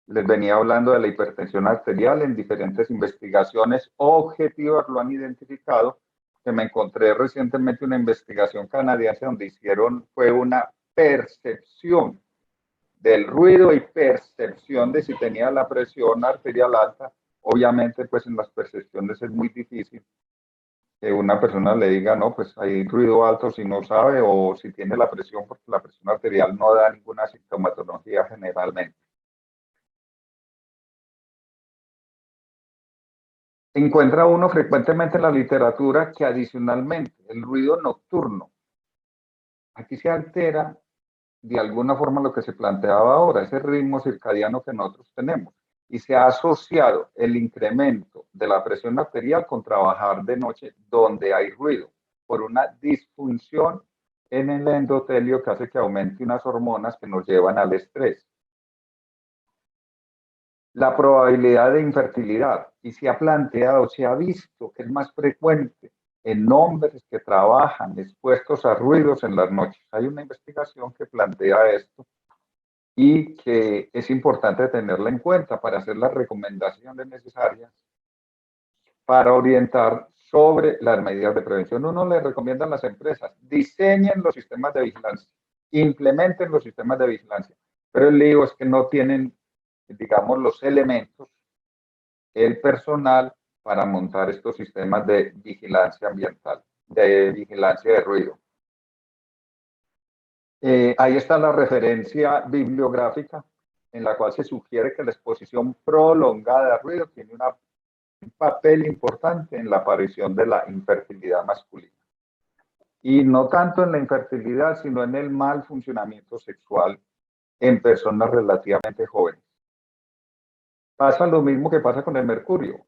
Les venía hablando de la hipertensión arterial. En diferentes investigaciones objetivas lo han identificado, que me encontré recientemente una investigación canadiense donde fue una percepción del ruido y percepción de si tenía la presión arterial alta. Obviamente, pues en las percepciones es muy difícil que una persona le diga, no, pues hay ruido alto si no sabe o si tiene la presión, porque la presión arterial no da ninguna sintomatología generalmente. Encuentra uno frecuentemente en la literatura que adicionalmente el ruido nocturno, aquí se altera de alguna forma lo que se planteaba ahora, ese ritmo circadiano que nosotros tenemos, y se ha asociado el incremento de la presión arterial con trabajar de noche donde hay ruido, por una disfunción en el endotelio que hace que aumente unas hormonas que nos llevan al estrés. La probabilidad de infertilidad, y se ha planteado, se ha visto que es más frecuente en hombres que trabajan expuestos a ruidos en las noches. Hay una investigación que plantea esto y que es importante tenerla en cuenta para hacer las recomendaciones necesarias para orientar sobre las medidas de prevención. Uno le recomienda a las empresas, diseñen los sistemas de vigilancia, implementen los sistemas de vigilancia, pero el lío es que no tienen, digamos, los elementos, el personal para montar estos sistemas de vigilancia ambiental, de vigilancia de ruido. Ahí está la referencia bibliográfica en la cual se sugiere que la exposición prolongada a ruido tiene un papel importante en la aparición de la infertilidad masculina. y no tanto en la infertilidad, sino en el mal funcionamiento sexual en personas relativamente jóvenes. Pasa lo mismo que pasa con el mercurio.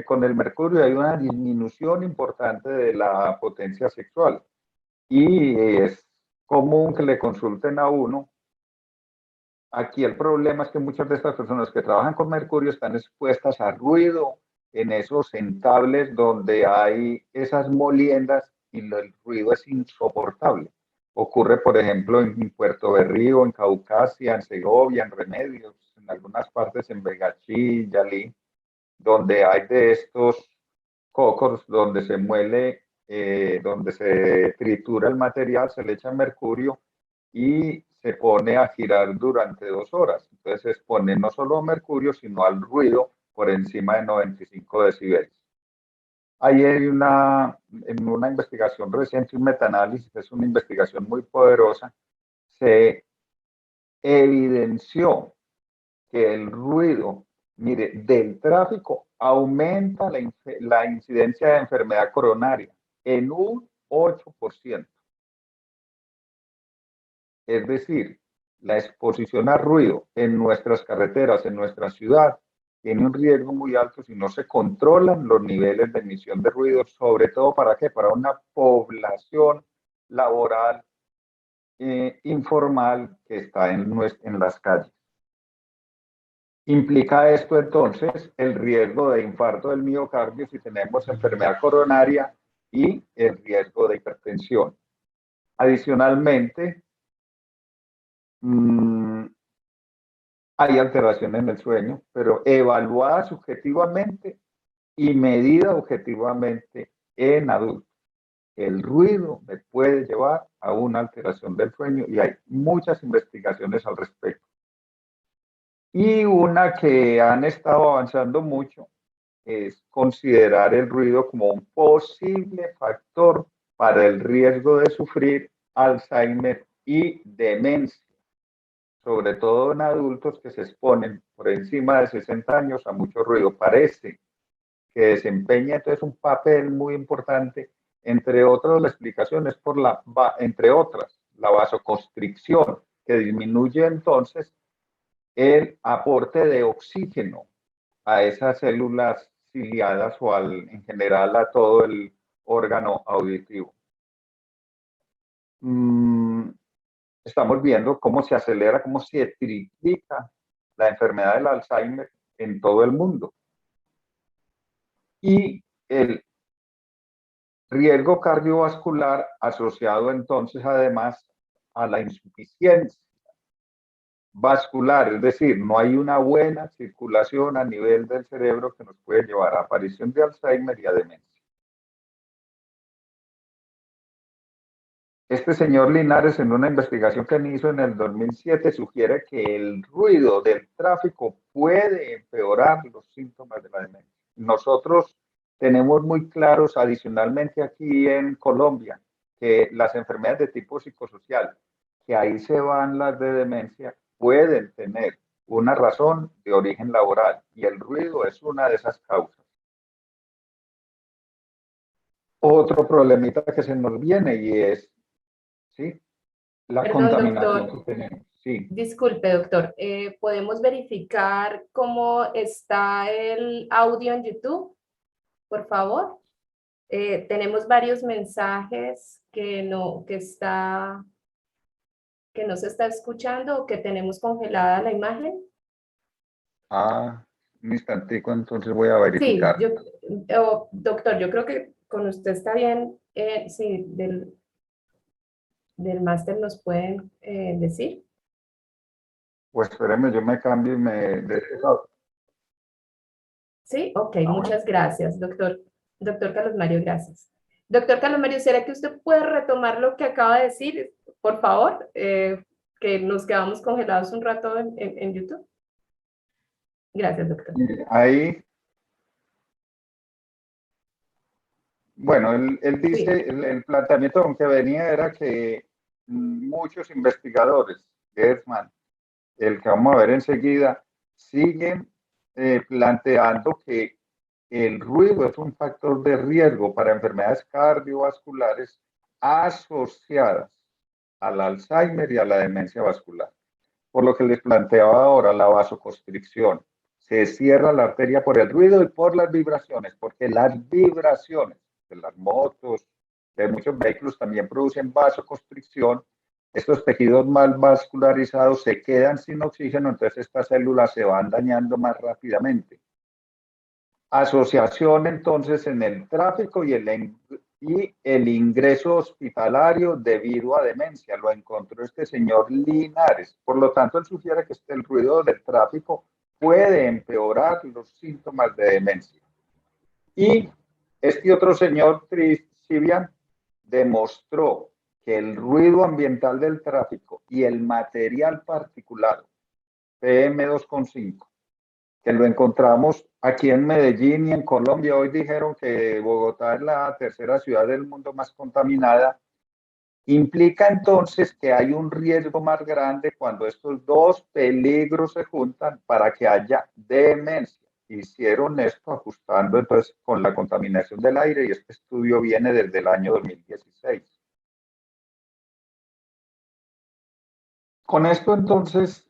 Con el mercurio hay una disminución importante de la potencia sexual y es común que le consulten a uno. Aquí el problema es que muchas de estas personas que trabajan con mercurio están expuestas a ruido en esos entables donde hay esas moliendas y el ruido es insoportable. Ocurre, por ejemplo, en Puerto Berrío, en Caucasia, en Segovia, en Remedios, en algunas partes en Begachí, Yalí, donde hay de estos cocos donde se muele, donde se tritura el material, se le echa mercurio y se pone a girar durante 2 horas. Entonces se expone no solo a mercurio, sino al ruido por encima de 95 decibeles. Ahí hay en una investigación reciente, un metaanálisis, es una investigación muy poderosa, se evidenció que el ruido, mire, del tráfico aumenta la incidencia de enfermedad coronaria en un 8%. Es decir, la exposición a ruido en nuestras carreteras, en nuestra ciudad, tiene un riesgo muy alto si no se controlan los niveles de emisión de ruido, sobre todo ¿para qué? Para una población laboral informal que está en las calles. Implica esto entonces el riesgo de infarto del miocardio si tenemos enfermedad coronaria y el riesgo de hipertensión. Adicionalmente, hay alteraciones en el sueño, pero evaluada subjetivamente y medida objetivamente en adultos. El ruido me puede llevar a una alteración del sueño y hay muchas investigaciones al respecto. Y una que han estado avanzando mucho es considerar el ruido como un posible factor para el riesgo de sufrir Alzheimer y demencia, sobre todo en adultos que se exponen por encima de 60 años a mucho ruido. Parece que desempeña entonces un papel muy importante, entre otras la explicación es por entre otras, la vasoconstricción, que disminuye entonces el aporte de oxígeno a esas células ciliadas o en general a todo el órgano auditivo. Estamos viendo cómo se acelera, cómo se triplica la enfermedad del Alzheimer en todo el mundo. Y el riesgo cardiovascular asociado entonces además a la insuficiencia vascular, es decir, no hay una buena circulación a nivel del cerebro que nos puede llevar a aparición de Alzheimer y a demencia. Este señor Linares, en una investigación que hizo en el 2007, sugiere que el ruido del tráfico puede empeorar los síntomas de la demencia. Nosotros tenemos muy claros, adicionalmente aquí en Colombia, que las enfermedades de tipo psicosocial, que ahí se van las de demencia, pueden tener una razón de origen laboral y el ruido es una de esas causas. Otro problemita que se nos viene y es, ¿sí?, la Perdón, contaminación doctor. que tenemos. Sí. Disculpe, doctor. ¿Podemos verificar cómo está el audio en YouTube? Por favor. Tenemos varios mensajes que no se está escuchando o que tenemos congelada la imagen. Un instantico, entonces voy a Sí, verificar. doctor, yo creo que con usted está bien. Sí, del máster nos pueden decir. Pues espéreme, yo me cambio y me... Sí, ok, muchas gracias, doctor. Doctor Carlos Mario, gracias. Doctor Carlos Mario, ¿será que usted puede retomar lo que acaba de decir, por favor? Que nos quedamos congelados un rato en YouTube. Gracias, doctor. Ahí, bueno, él dice, Sí. el planteamiento con que venía era que muchos investigadores, Gersman, el que vamos a ver enseguida, siguen planteando que el ruido es un factor de riesgo para enfermedades cardiovasculares asociadas al Alzheimer y a la demencia vascular. Por lo que les planteaba ahora, la vasoconstricción. Se cierra la arteria por el ruido y por las vibraciones, porque las vibraciones de las motos, de muchos vehículos también producen vasoconstricción. Estos tejidos mal vascularizados se quedan sin oxígeno, entonces estas células se van dañando más rápidamente. Asociación entonces en el tráfico y el ingreso hospitalario debido a demencia. Lo encontró este señor Linares. Por lo tanto, él sugiere que el ruido del tráfico puede empeorar los síntomas de demencia. Y este otro señor, Tristivian, demostró que el ruido ambiental del tráfico y el material particulado, PM2,5, que lo encontramos aquí en Medellín y en Colombia. Hoy dijeron que Bogotá es la tercera ciudad del mundo más contaminada. Implica entonces que hay un riesgo más grande cuando estos dos peligros se juntan para que haya demencia. Hicieron esto ajustando entonces con la contaminación del aire y este estudio viene desde el año 2016. Con esto entonces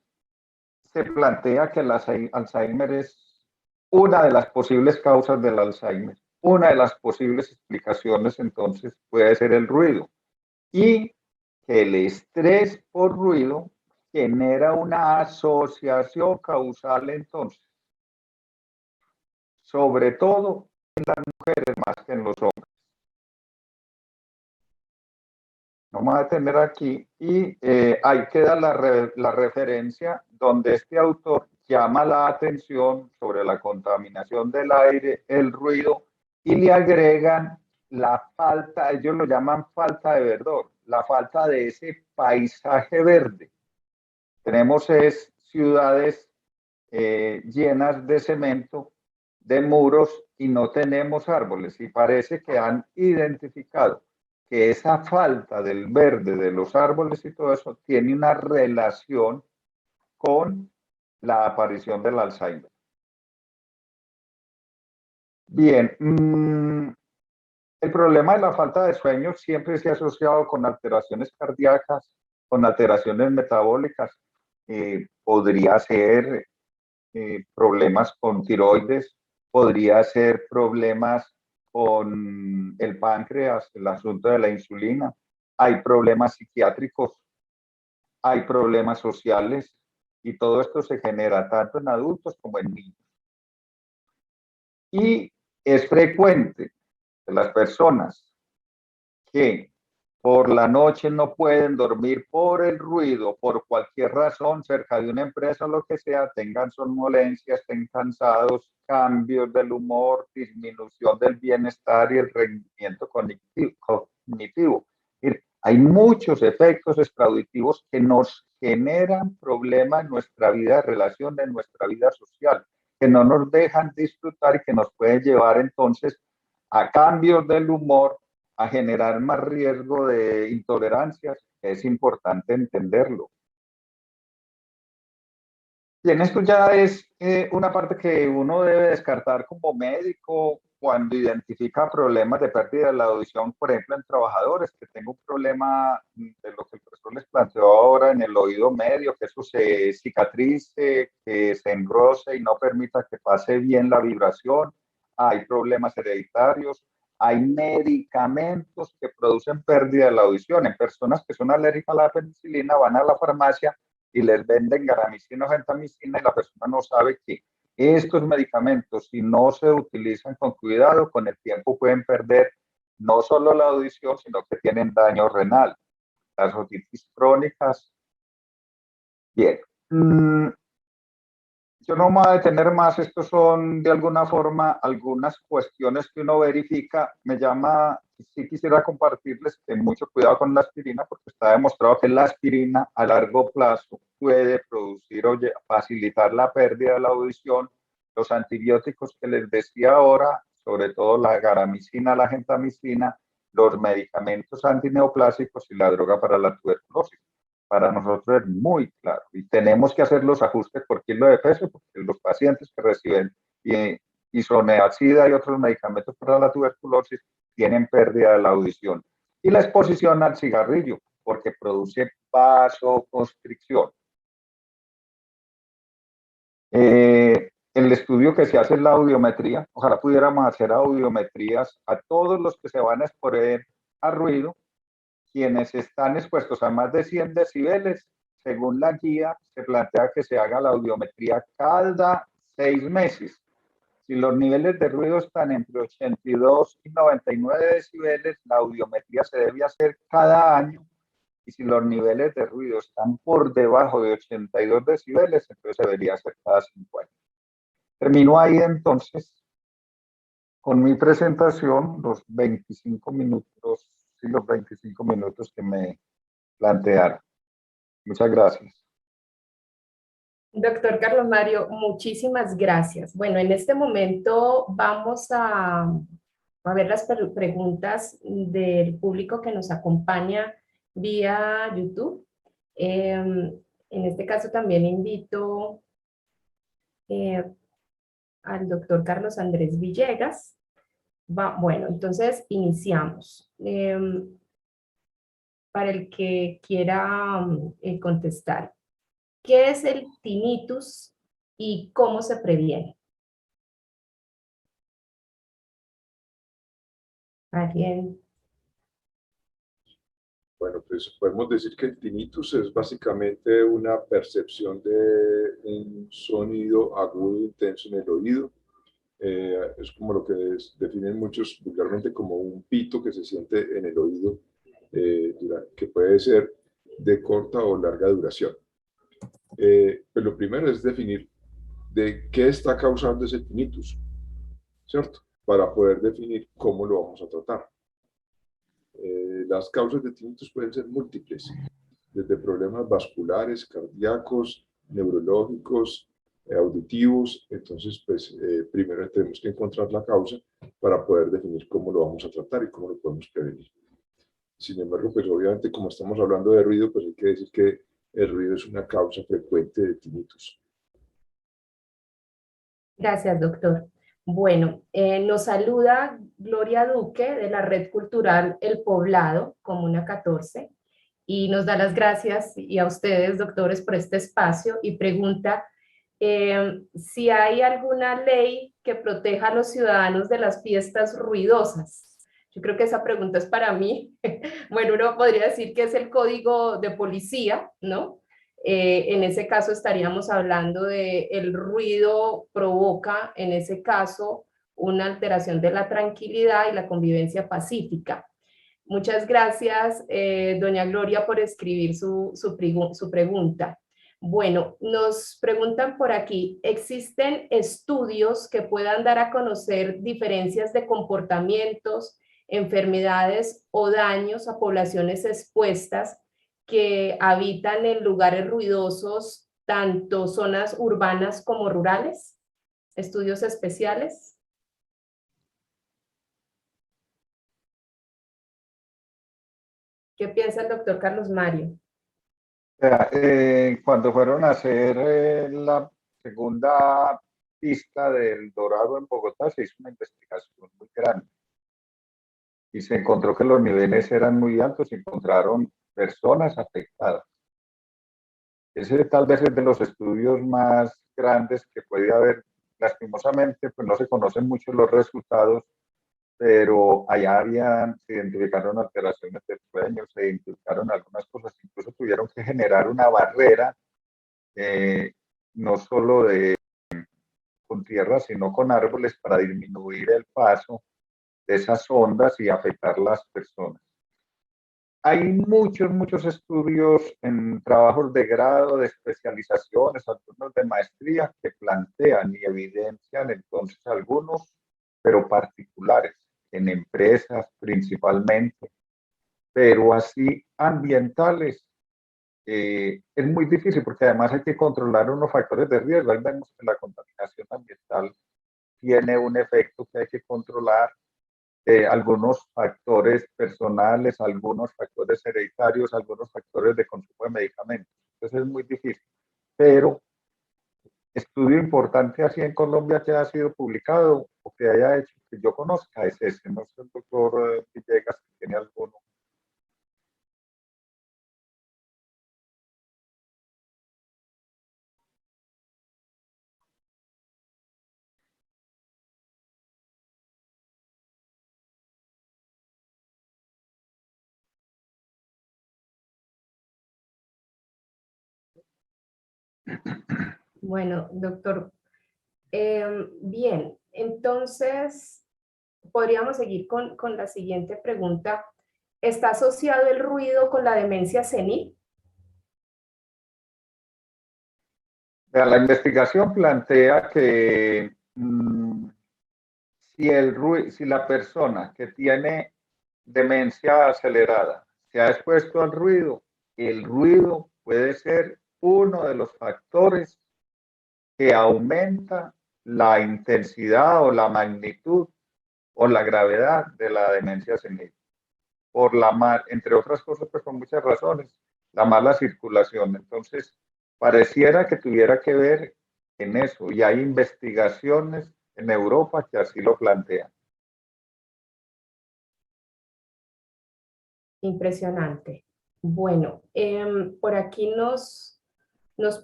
se plantea que el Alzheimer es una de las posibles causas del Alzheimer. Una de las posibles explicaciones entonces puede ser el ruido. Y que el estrés por ruido genera una asociación causal entonces, sobre todo en las mujeres más que en los hombres. Vamos a detener aquí y ahí queda la referencia donde este autor llama la atención sobre la contaminación del aire, el ruido, y le agregan la falta, ellos lo llaman falta de verdor, la falta de ese paisaje verde. Tenemos ciudades llenas de cemento, de muros, y no tenemos árboles, y parece que han identificado que esa falta del verde de los árboles y todo eso tiene una relación con la aparición del Alzheimer. Bien, el problema de la falta de sueño siempre se ha asociado con alteraciones cardíacas, con alteraciones metabólicas. Podría ser problemas con tiroides, podría ser problemas con el páncreas, el asunto de la insulina. Hay problemas psiquiátricos, hay problemas sociales y todo esto se genera tanto en adultos como en niños. Y es frecuente que las personas que por la noche no pueden dormir por el ruido, por cualquier razón, cerca de una empresa o lo que sea, tengan somnolencias, estén cansados, cambios del humor, disminución del bienestar y el rendimiento cognitivo. Hay muchos efectos extrauditivos que nos generan problemas en nuestra vida de relación, en nuestra vida social, que no nos dejan disfrutar y que nos pueden llevar entonces a cambios del humor, a generar más riesgo de intolerancias. Es importante entenderlo. Bien, esto ya es una parte que uno debe descartar como médico cuando identifica problemas de pérdida de la audición, por ejemplo, en trabajadores que tengo un problema de lo que el profesor les planteó ahora en el oído medio, que eso se cicatrice, que se engrose y no permita que pase bien la vibración. Hay problemas hereditarios. Hay medicamentos que producen pérdida de la audición. En personas que son alérgicas a la penicilina van a la farmacia y les venden garamicina o gentamicina y la persona no sabe que estos medicamentos, si no se utilizan con cuidado, con el tiempo pueden perder no solo la audición, sino que tienen daño renal. Las otitis crónicas. Bien. Yo no me voy a detener más, estos son de alguna forma algunas cuestiones que uno verifica. Sí quisiera compartirles que mucho cuidado con la aspirina, porque está demostrado que la aspirina a largo plazo puede producir o facilitar la pérdida de la audición. Los antibióticos que les decía ahora, sobre todo la garamicina, la gentamicina, los medicamentos antineoplásicos y la droga para la tuberculosis. Para nosotros es muy claro y tenemos que hacer los ajustes por kilo de peso, porque los pacientes que reciben isoniazida y otros medicamentos para la tuberculosis tienen pérdida de la audición. Y la exposición al cigarrillo, porque produce vasoconstricción. El estudio que se hace es la audiometría. Ojalá pudiéramos hacer audiometrías a todos los que se van a exponer a ruido. Quienes están expuestos a más de 100 decibeles, según la guía, se plantea que se haga la audiometría cada 6 meses. Si los niveles de ruido están entre 82 y 99 decibeles, la audiometría se debe hacer cada año. Y si los niveles de ruido están por debajo de 82 decibeles, entonces se debería hacer cada 5 años. Termino ahí entonces con mi presentación, los 25 minutos, sí, los 25 minutos que me plantearon. Muchas gracias. Doctor Carlos Mario, muchísimas gracias. Bueno, en este momento vamos a ver las preguntas del público que nos acompaña vía YouTube. En este caso también invito al doctor Carlos Andrés Villegas. Bueno, entonces iniciamos. Para el que quiera contestar. ¿Qué es el tinnitus y cómo se previene? ¿Alguien? Bueno, pues podemos decir que el tinnitus es básicamente una percepción de un sonido agudo intenso en el oído. Es como lo que definen muchos vulgarmente como un pito que se siente en el oído, que puede ser de corta o larga duración. Pues lo primero es definir de qué está causando ese tinnitus, ¿cierto? Para poder definir cómo lo vamos a tratar. Las causas de tinnitus pueden ser múltiples, desde problemas vasculares, cardíacos, neurológicos, auditivos. Entonces, pues primero tenemos que encontrar la causa para poder definir cómo lo vamos a tratar y cómo lo podemos prevenir. Sin embargo, pues obviamente como estamos hablando de ruido, pues hay que decir que el ruido es una causa frecuente de tinnitus. Gracias, doctor. Bueno, nos saluda Gloria Duque de la Red Cultural El Poblado, Comuna 14, y nos da las gracias y a ustedes, doctores, por este espacio y pregunta si hay alguna ley que proteja a los ciudadanos de las fiestas ruidosas. Yo creo que esa pregunta es para mí. Bueno, uno podría decir que es el código de policía, ¿no? En ese caso estaríamos hablando de el ruido provoca, en ese caso, una alteración de la tranquilidad y la convivencia pacífica. Muchas gracias, doña Gloria, por escribir su pregunta. Bueno, nos preguntan por aquí, ¿existen estudios que puedan dar a conocer diferencias de comportamientos, enfermedades o daños a poblaciones expuestas que habitan en lugares ruidosos, tanto zonas urbanas como rurales? ¿Estudios especiales? ¿Qué piensa el doctor Carlos Mario? Cuando fueron a hacer la segunda pista del Dorado en Bogotá, se hizo una investigación muy grande y se encontró que los niveles eran muy altos y encontraron personas afectadas. Ese tal vez es de los estudios más grandes que puede haber. Lastimosamente, pues no se conocen mucho los resultados, pero allá se identificaron alteraciones del sueño, se identificaron algunas cosas, incluso tuvieron que generar una barrera, no solo con tierra, sino con árboles para disminuir el paso de esas ondas y afectar a las personas. Hay muchos estudios en trabajos de grado, de especializaciones, algunos de maestría, que plantean y evidencian entonces algunos, pero particulares, en empresas principalmente, pero así ambientales. Es muy difícil porque además hay que controlar unos factores de riesgo. Ahí vemos que la contaminación ambiental tiene un efecto que hay que controlar. Algunos factores personales, algunos factores hereditarios, algunos factores de consumo de medicamentos. Entonces es muy difícil. Pero estudio importante así en Colombia que ha sido publicado o que haya hecho que yo conozca es ese. No sé el doctor Villegas si tiene alguno. Bueno, doctor, bien, entonces podríamos seguir con la siguiente pregunta. ¿Está asociado el ruido con la demencia senil? La investigación plantea que si la persona que tiene demencia acelerada se ha expuesto al ruido, el ruido puede ser uno de los factores que aumenta la intensidad o la magnitud o la gravedad de la demencia senil. Entre otras cosas, pues por muchas razones, la mala circulación. Entonces, pareciera que tuviera que ver en eso, y hay investigaciones en Europa que así lo plantean. Impresionante. Bueno, por aquí nos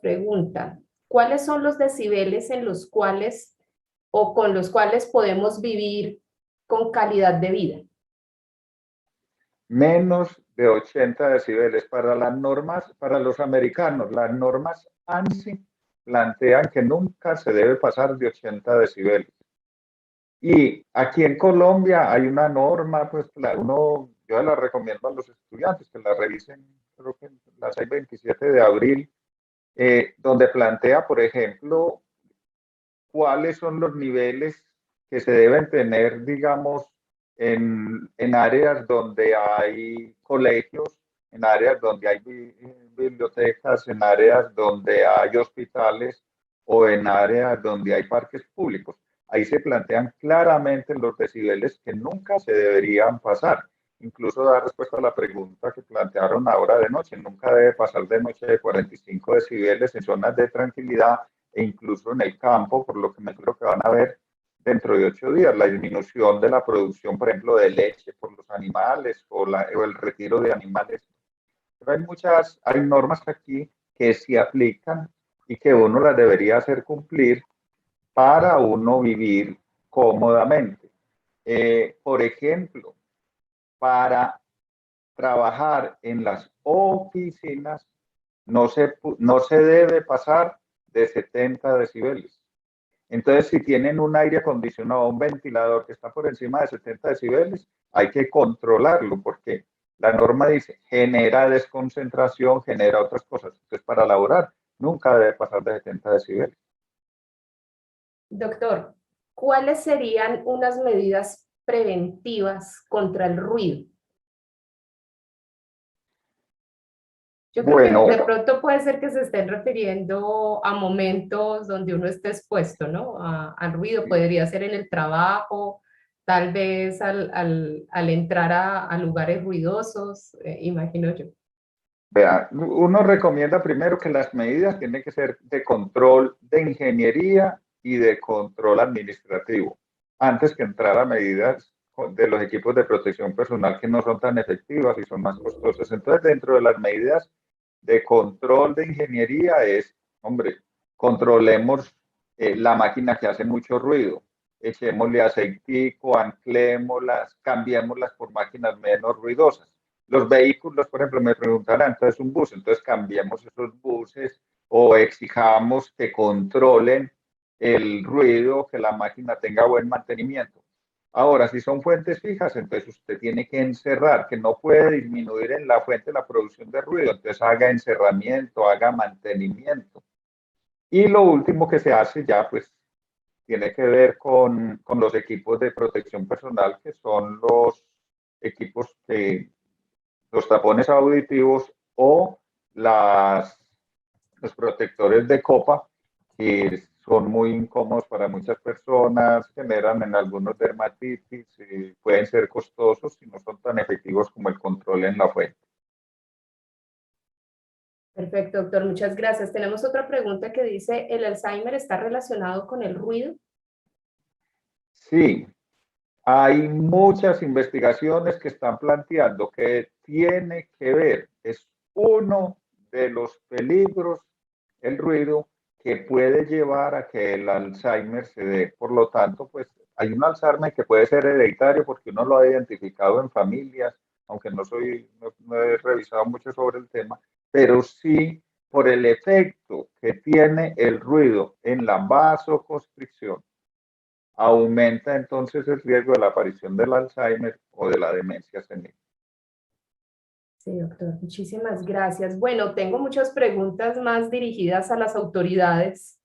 preguntan, ¿cuáles son los decibeles en los cuales o con los cuales podemos vivir con calidad de vida? Menos de 80 decibeles. Para las normas, para los americanos, las normas ANSI plantean que nunca se debe pasar de 80 decibeles. Y aquí en Colombia hay una norma, pues yo la recomiendo a los estudiantes que la revisen, creo que la 627 de abril, donde plantea, por ejemplo, cuáles son los niveles que se deben tener, digamos, en áreas donde hay colegios, en áreas donde hay bibliotecas, en áreas donde hay hospitales o en áreas donde hay parques públicos. Ahí se plantean claramente los decibeles que nunca se deberían pasar. Incluso da respuesta a la pregunta que plantearon ahora de noche. Nunca debe pasar de noche de 45 decibeles en zonas de tranquilidad e incluso en el campo, por lo que me creo que van a ver dentro de 8 días, la disminución de la producción, por ejemplo, de leche por los animales o el retiro de animales. Pero hay normas aquí que sí aplican y que uno las debería hacer cumplir para uno vivir cómodamente. Por ejemplo, para trabajar en las oficinas no se debe pasar de 70 decibeles. Entonces, si tienen un aire acondicionado o un ventilador que está por encima de 70 decibeles, hay que controlarlo porque la norma dice genera desconcentración, genera otras cosas. Entonces, para laborar, nunca debe pasar de 70 decibeles. Doctor, ¿cuáles serían unas medidas preventivas contra el ruido? Yo creo Bueno, que de pronto puede ser que se estén refiriendo a momentos donde uno esté expuesto, ¿no? Al ruido, podría ser en el trabajo, tal vez al entrar a lugares ruidosos, imagino yo. vea, uno recomienda primero que las medidas tienen que ser de control de ingeniería y de control administrativo, antes que entrar a medidas de los equipos de protección personal que no son tan efectivas y son más costosas. Entonces, dentro de las medidas de control de ingeniería es, hombre, controlemos la máquina que hace mucho ruido, echémosle aceitico, anclémoslas, cambiémoslas por máquinas menos ruidosas. Los vehículos, por ejemplo, me preguntarán, entonces un bus, entonces cambiemos esos buses o exijamos que controlen el ruido, que la máquina tenga buen mantenimiento. Ahora, si son fuentes fijas, entonces usted tiene que encerrar, que no puede disminuir en la fuente la producción de ruido, entonces haga encerramiento, haga mantenimiento. Y lo último que se hace ya, pues, tiene que ver con los equipos de protección personal, que son los equipos que los tapones auditivos o los protectores de copa, que son muy incómodos para muchas personas, generan en algunos dermatitis, pueden ser costosos y no son tan efectivos como el control en la fuente. Perfecto, doctor, muchas gracias. Tenemos otra pregunta que dice, ¿el Alzheimer está relacionado con el ruido? Sí, hay muchas investigaciones que están planteando que tiene que ver, es uno de los peligros, el ruido, que puede llevar a que el Alzheimer se dé. Por lo tanto, pues hay un Alzheimer que puede ser hereditario porque uno lo ha identificado en familias, aunque no he revisado mucho sobre el tema, pero sí por el efecto que tiene el ruido en la vasoconstricción, aumenta entonces el riesgo de la aparición del Alzheimer o de la demencia senil. Sí, doctor, muchísimas gracias. Bueno, tengo muchas preguntas más dirigidas a las autoridades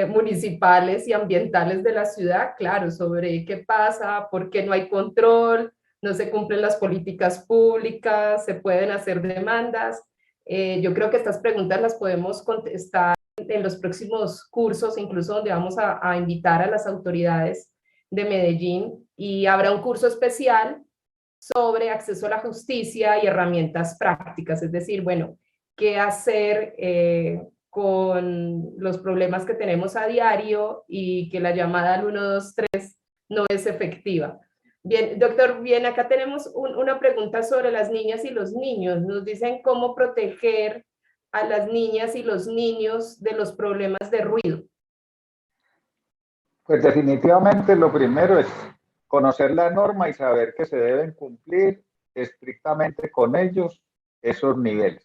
municipales y ambientales de la ciudad, claro, sobre qué pasa, por qué no hay control, no se cumplen las políticas públicas, se pueden hacer demandas. Yo creo que estas preguntas las podemos contestar en los próximos cursos, incluso donde vamos a invitar a las autoridades de Medellín, y habrá un curso especial sobre acceso a la justicia y herramientas prácticas, es decir, bueno, qué hacer con los problemas que tenemos a diario y que la llamada al 123 no es efectiva. Bien, doctor, bien, acá tenemos una pregunta sobre las niñas y los niños. Nos dicen cómo proteger a las niñas y los niños de los problemas de ruido. Pues definitivamente lo primero es conocer la norma y saber que se deben cumplir estrictamente con ellos esos niveles.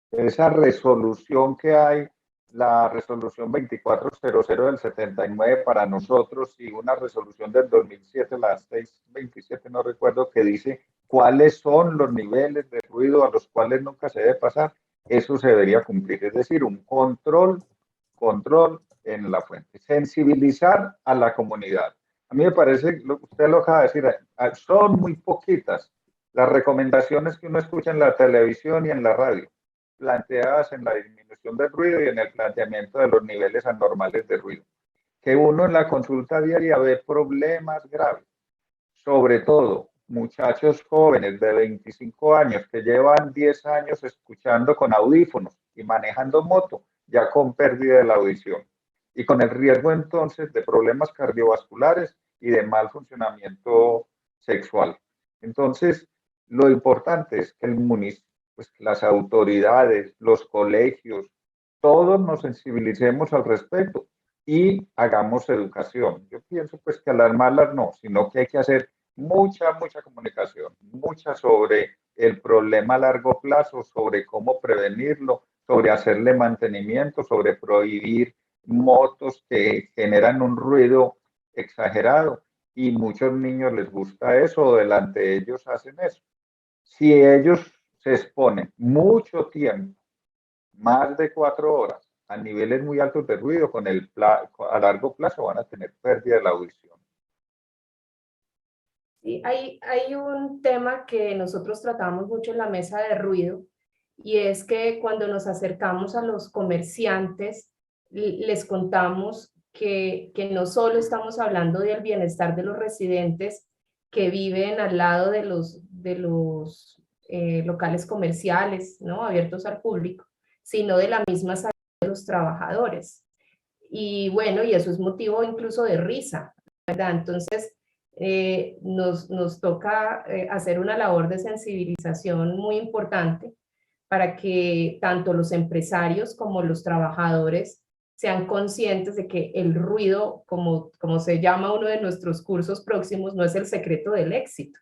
Esa resolución que hay, la resolución 2400 del 79 para nosotros y una resolución del 2007, la 627, no recuerdo, que dice cuáles son los niveles de ruido a los cuales nunca se debe pasar, eso se debería cumplir. Es decir, un control en la fuente. Sensibilizar a la comunidad. A mí me parece, usted lo acaba de decir, son muy poquitas las recomendaciones que uno escucha en la televisión y en la radio, planteadas en la disminución del ruido y en el planteamiento de los niveles anormales de ruido. Que uno en la consulta diaria ve problemas graves, sobre todo muchachos jóvenes de 25 años que llevan 10 años escuchando con audífonos y manejando moto, ya con pérdida de la audición y con el riesgo entonces de problemas cardiovasculares y de mal funcionamiento sexual. Entonces, lo importante es que el municipio, pues, las autoridades, los colegios, todos nos sensibilicemos al respecto y hagamos educación. Yo pienso pues que a las malas no, sino que hay que hacer mucha comunicación, mucha sobre el problema a largo plazo, sobre cómo prevenirlo, sobre hacerle mantenimiento, sobre prohibir motos que generan un ruido exagerado y muchos niños les gusta eso, delante de ellos hacen eso. Si ellos se exponen mucho tiempo, más de 4 horas, a niveles muy altos de ruido, a largo plazo van a tener pérdida de la audición. Sí, hay un tema que nosotros tratamos mucho en la mesa de ruido, y es que cuando nos acercamos a los comerciantes, les contamos que no solo estamos hablando del bienestar de los residentes que viven al lado de los locales comerciales, ¿no?, abiertos al público, sino de la misma salud de los trabajadores. Y bueno, y eso es motivo incluso de risa, ¿verdad? Entonces, nos toca hacer una labor de sensibilización muy importante para que tanto los empresarios como los trabajadores sean conscientes de que el ruido, como se llama uno de nuestros cursos próximos, no es el secreto del éxito.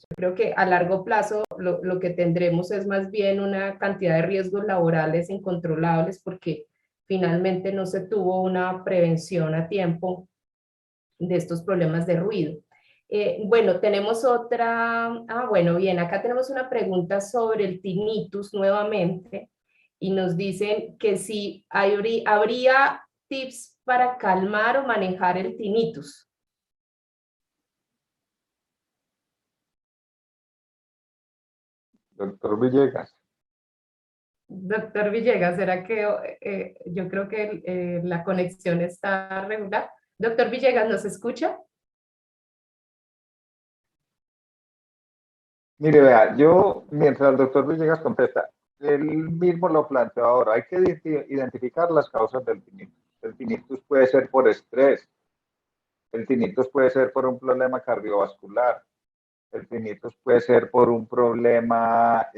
Yo creo que a largo plazo lo que tendremos es más bien una cantidad de riesgos laborales incontrolables porque finalmente no se tuvo una prevención a tiempo de estos problemas de ruido. Bueno, tenemos otra, bueno, bien, acá tenemos una pregunta sobre el tinnitus nuevamente, y nos dicen que si habría tips para calmar o manejar el tinnitus. Doctor Villegas. Doctor Villegas, ¿será que yo creo que la conexión está regular? Doctor Villegas, ¿nos escucha? Mire, vea, yo, mientras el doctor Villegas contesta, él mismo lo planteó ahora, hay que identificar las causas del tinnitus. El tinnitus puede ser por estrés, el tinnitus puede ser por un problema cardiovascular, el tinnitus puede ser por un problema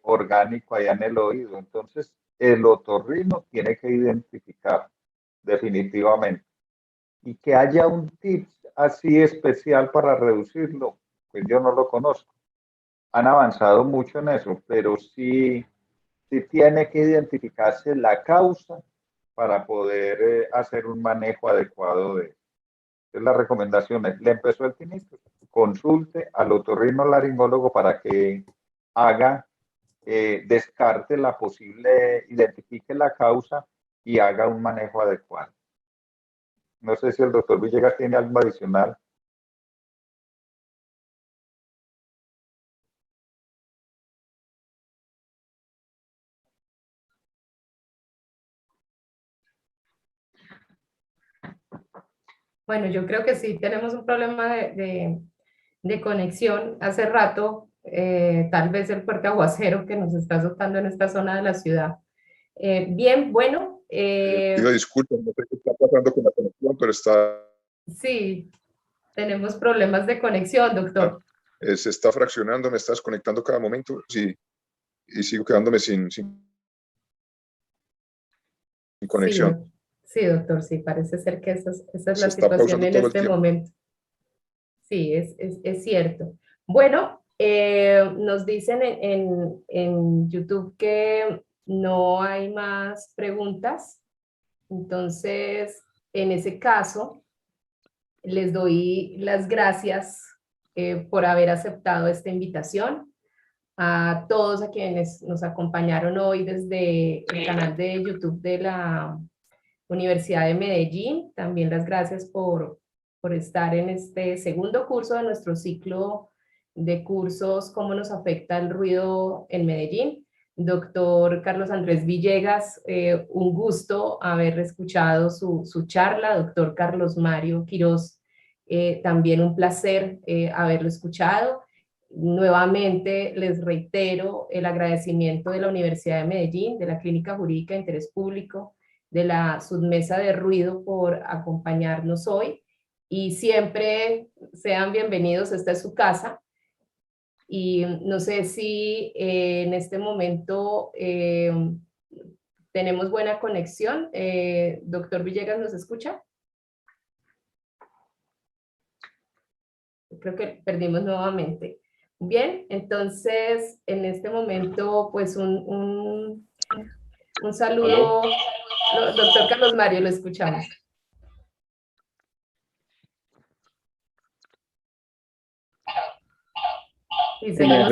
orgánico allá en el oído. Entonces, el otorrino tiene que identificar definitivamente. Y que haya un tip así especial para reducirlo, pues yo no lo conozco. Han avanzado mucho en eso, pero sí sí tiene que identificarse la causa para poder hacer un manejo adecuado de las recomendaciones. Le empezó el tinnitus, consulte al otorrinolaringólogo para que haga, descarte la posible, identifique la causa y haga un manejo adecuado. No sé si el doctor Villegas tiene algo adicional. Bueno, yo creo que sí tenemos un problema de conexión. Hace rato, tal vez el fuerte aguacero que nos está azotando en esta zona de la ciudad. Bien, bueno. Pido disculpas, no sé qué está pasando con la conexión, pero está... Sí, tenemos problemas de conexión, doctor. Se está fraccionando, me está desconectando cada momento, sí, y sigo quedándome sin conexión. Sí, doctor, sí, parece ser que esa es la Se está situación pausando en todo el este tiempo. momento. Sí, es cierto. Bueno, nos dicen en YouTube que no hay más preguntas. Entonces, en ese caso, les doy las gracias por haber aceptado esta invitación. A todos a quienes nos acompañaron hoy desde el canal de YouTube de la Universidad de Medellín. También las gracias por estar en este segundo curso de nuestro ciclo de cursos ¿Cómo nos afecta el ruido en Medellín? Doctor Carlos Andrés Villegas, un gusto haber escuchado su charla. Doctor Carlos Mario Quirós, también un placer haberlo escuchado. Nuevamente les reitero el agradecimiento de la Universidad de Medellín, de la Clínica Jurídica de Interés Público, de la Submesa de Ruido por acompañarnos hoy, y siempre sean bienvenidos, esta es su casa. Y no sé si en este momento tenemos buena conexión. Doctor Villegas, ¿nos escucha? Creo que perdimos nuevamente. Bien, entonces en este momento pues un saludo. Doctor Carlos Mario, lo escuchamos. Y seguimos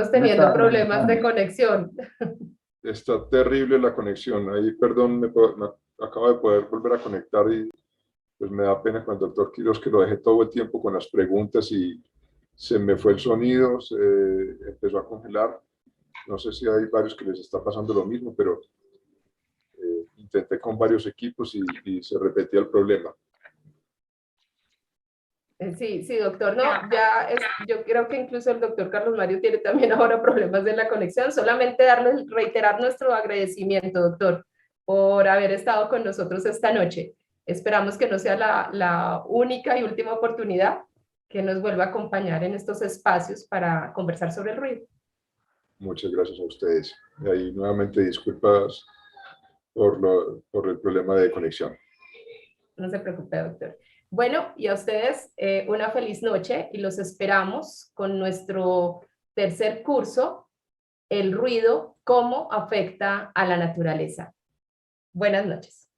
teniendo problemas de conexión. Está terrible la conexión. Ahí, perdón, me acabo de poder volver a conectar y pues me da pena con el doctor Quirós que lo dejé todo el tiempo con las preguntas y se me fue el sonido, se empezó a congelar. No sé si hay varios que les está pasando lo mismo, pero intenté con varios equipos y se repetía el problema. Sí, sí, doctor. No, yo creo que incluso el doctor Carlos Mario tiene también ahora problemas de la conexión. Solamente reiterar nuestro agradecimiento, doctor, por haber estado con nosotros esta noche. Esperamos que no sea la única y última oportunidad que nos vuelva a acompañar en estos espacios para conversar sobre el ruido. Muchas gracias a ustedes. Y ahí nuevamente disculpas por el problema de conexión. No se preocupe, doctor. Bueno, y a ustedes una feliz noche y los esperamos con nuestro tercer curso, el ruido, cómo afecta a la naturaleza. Buenas noches.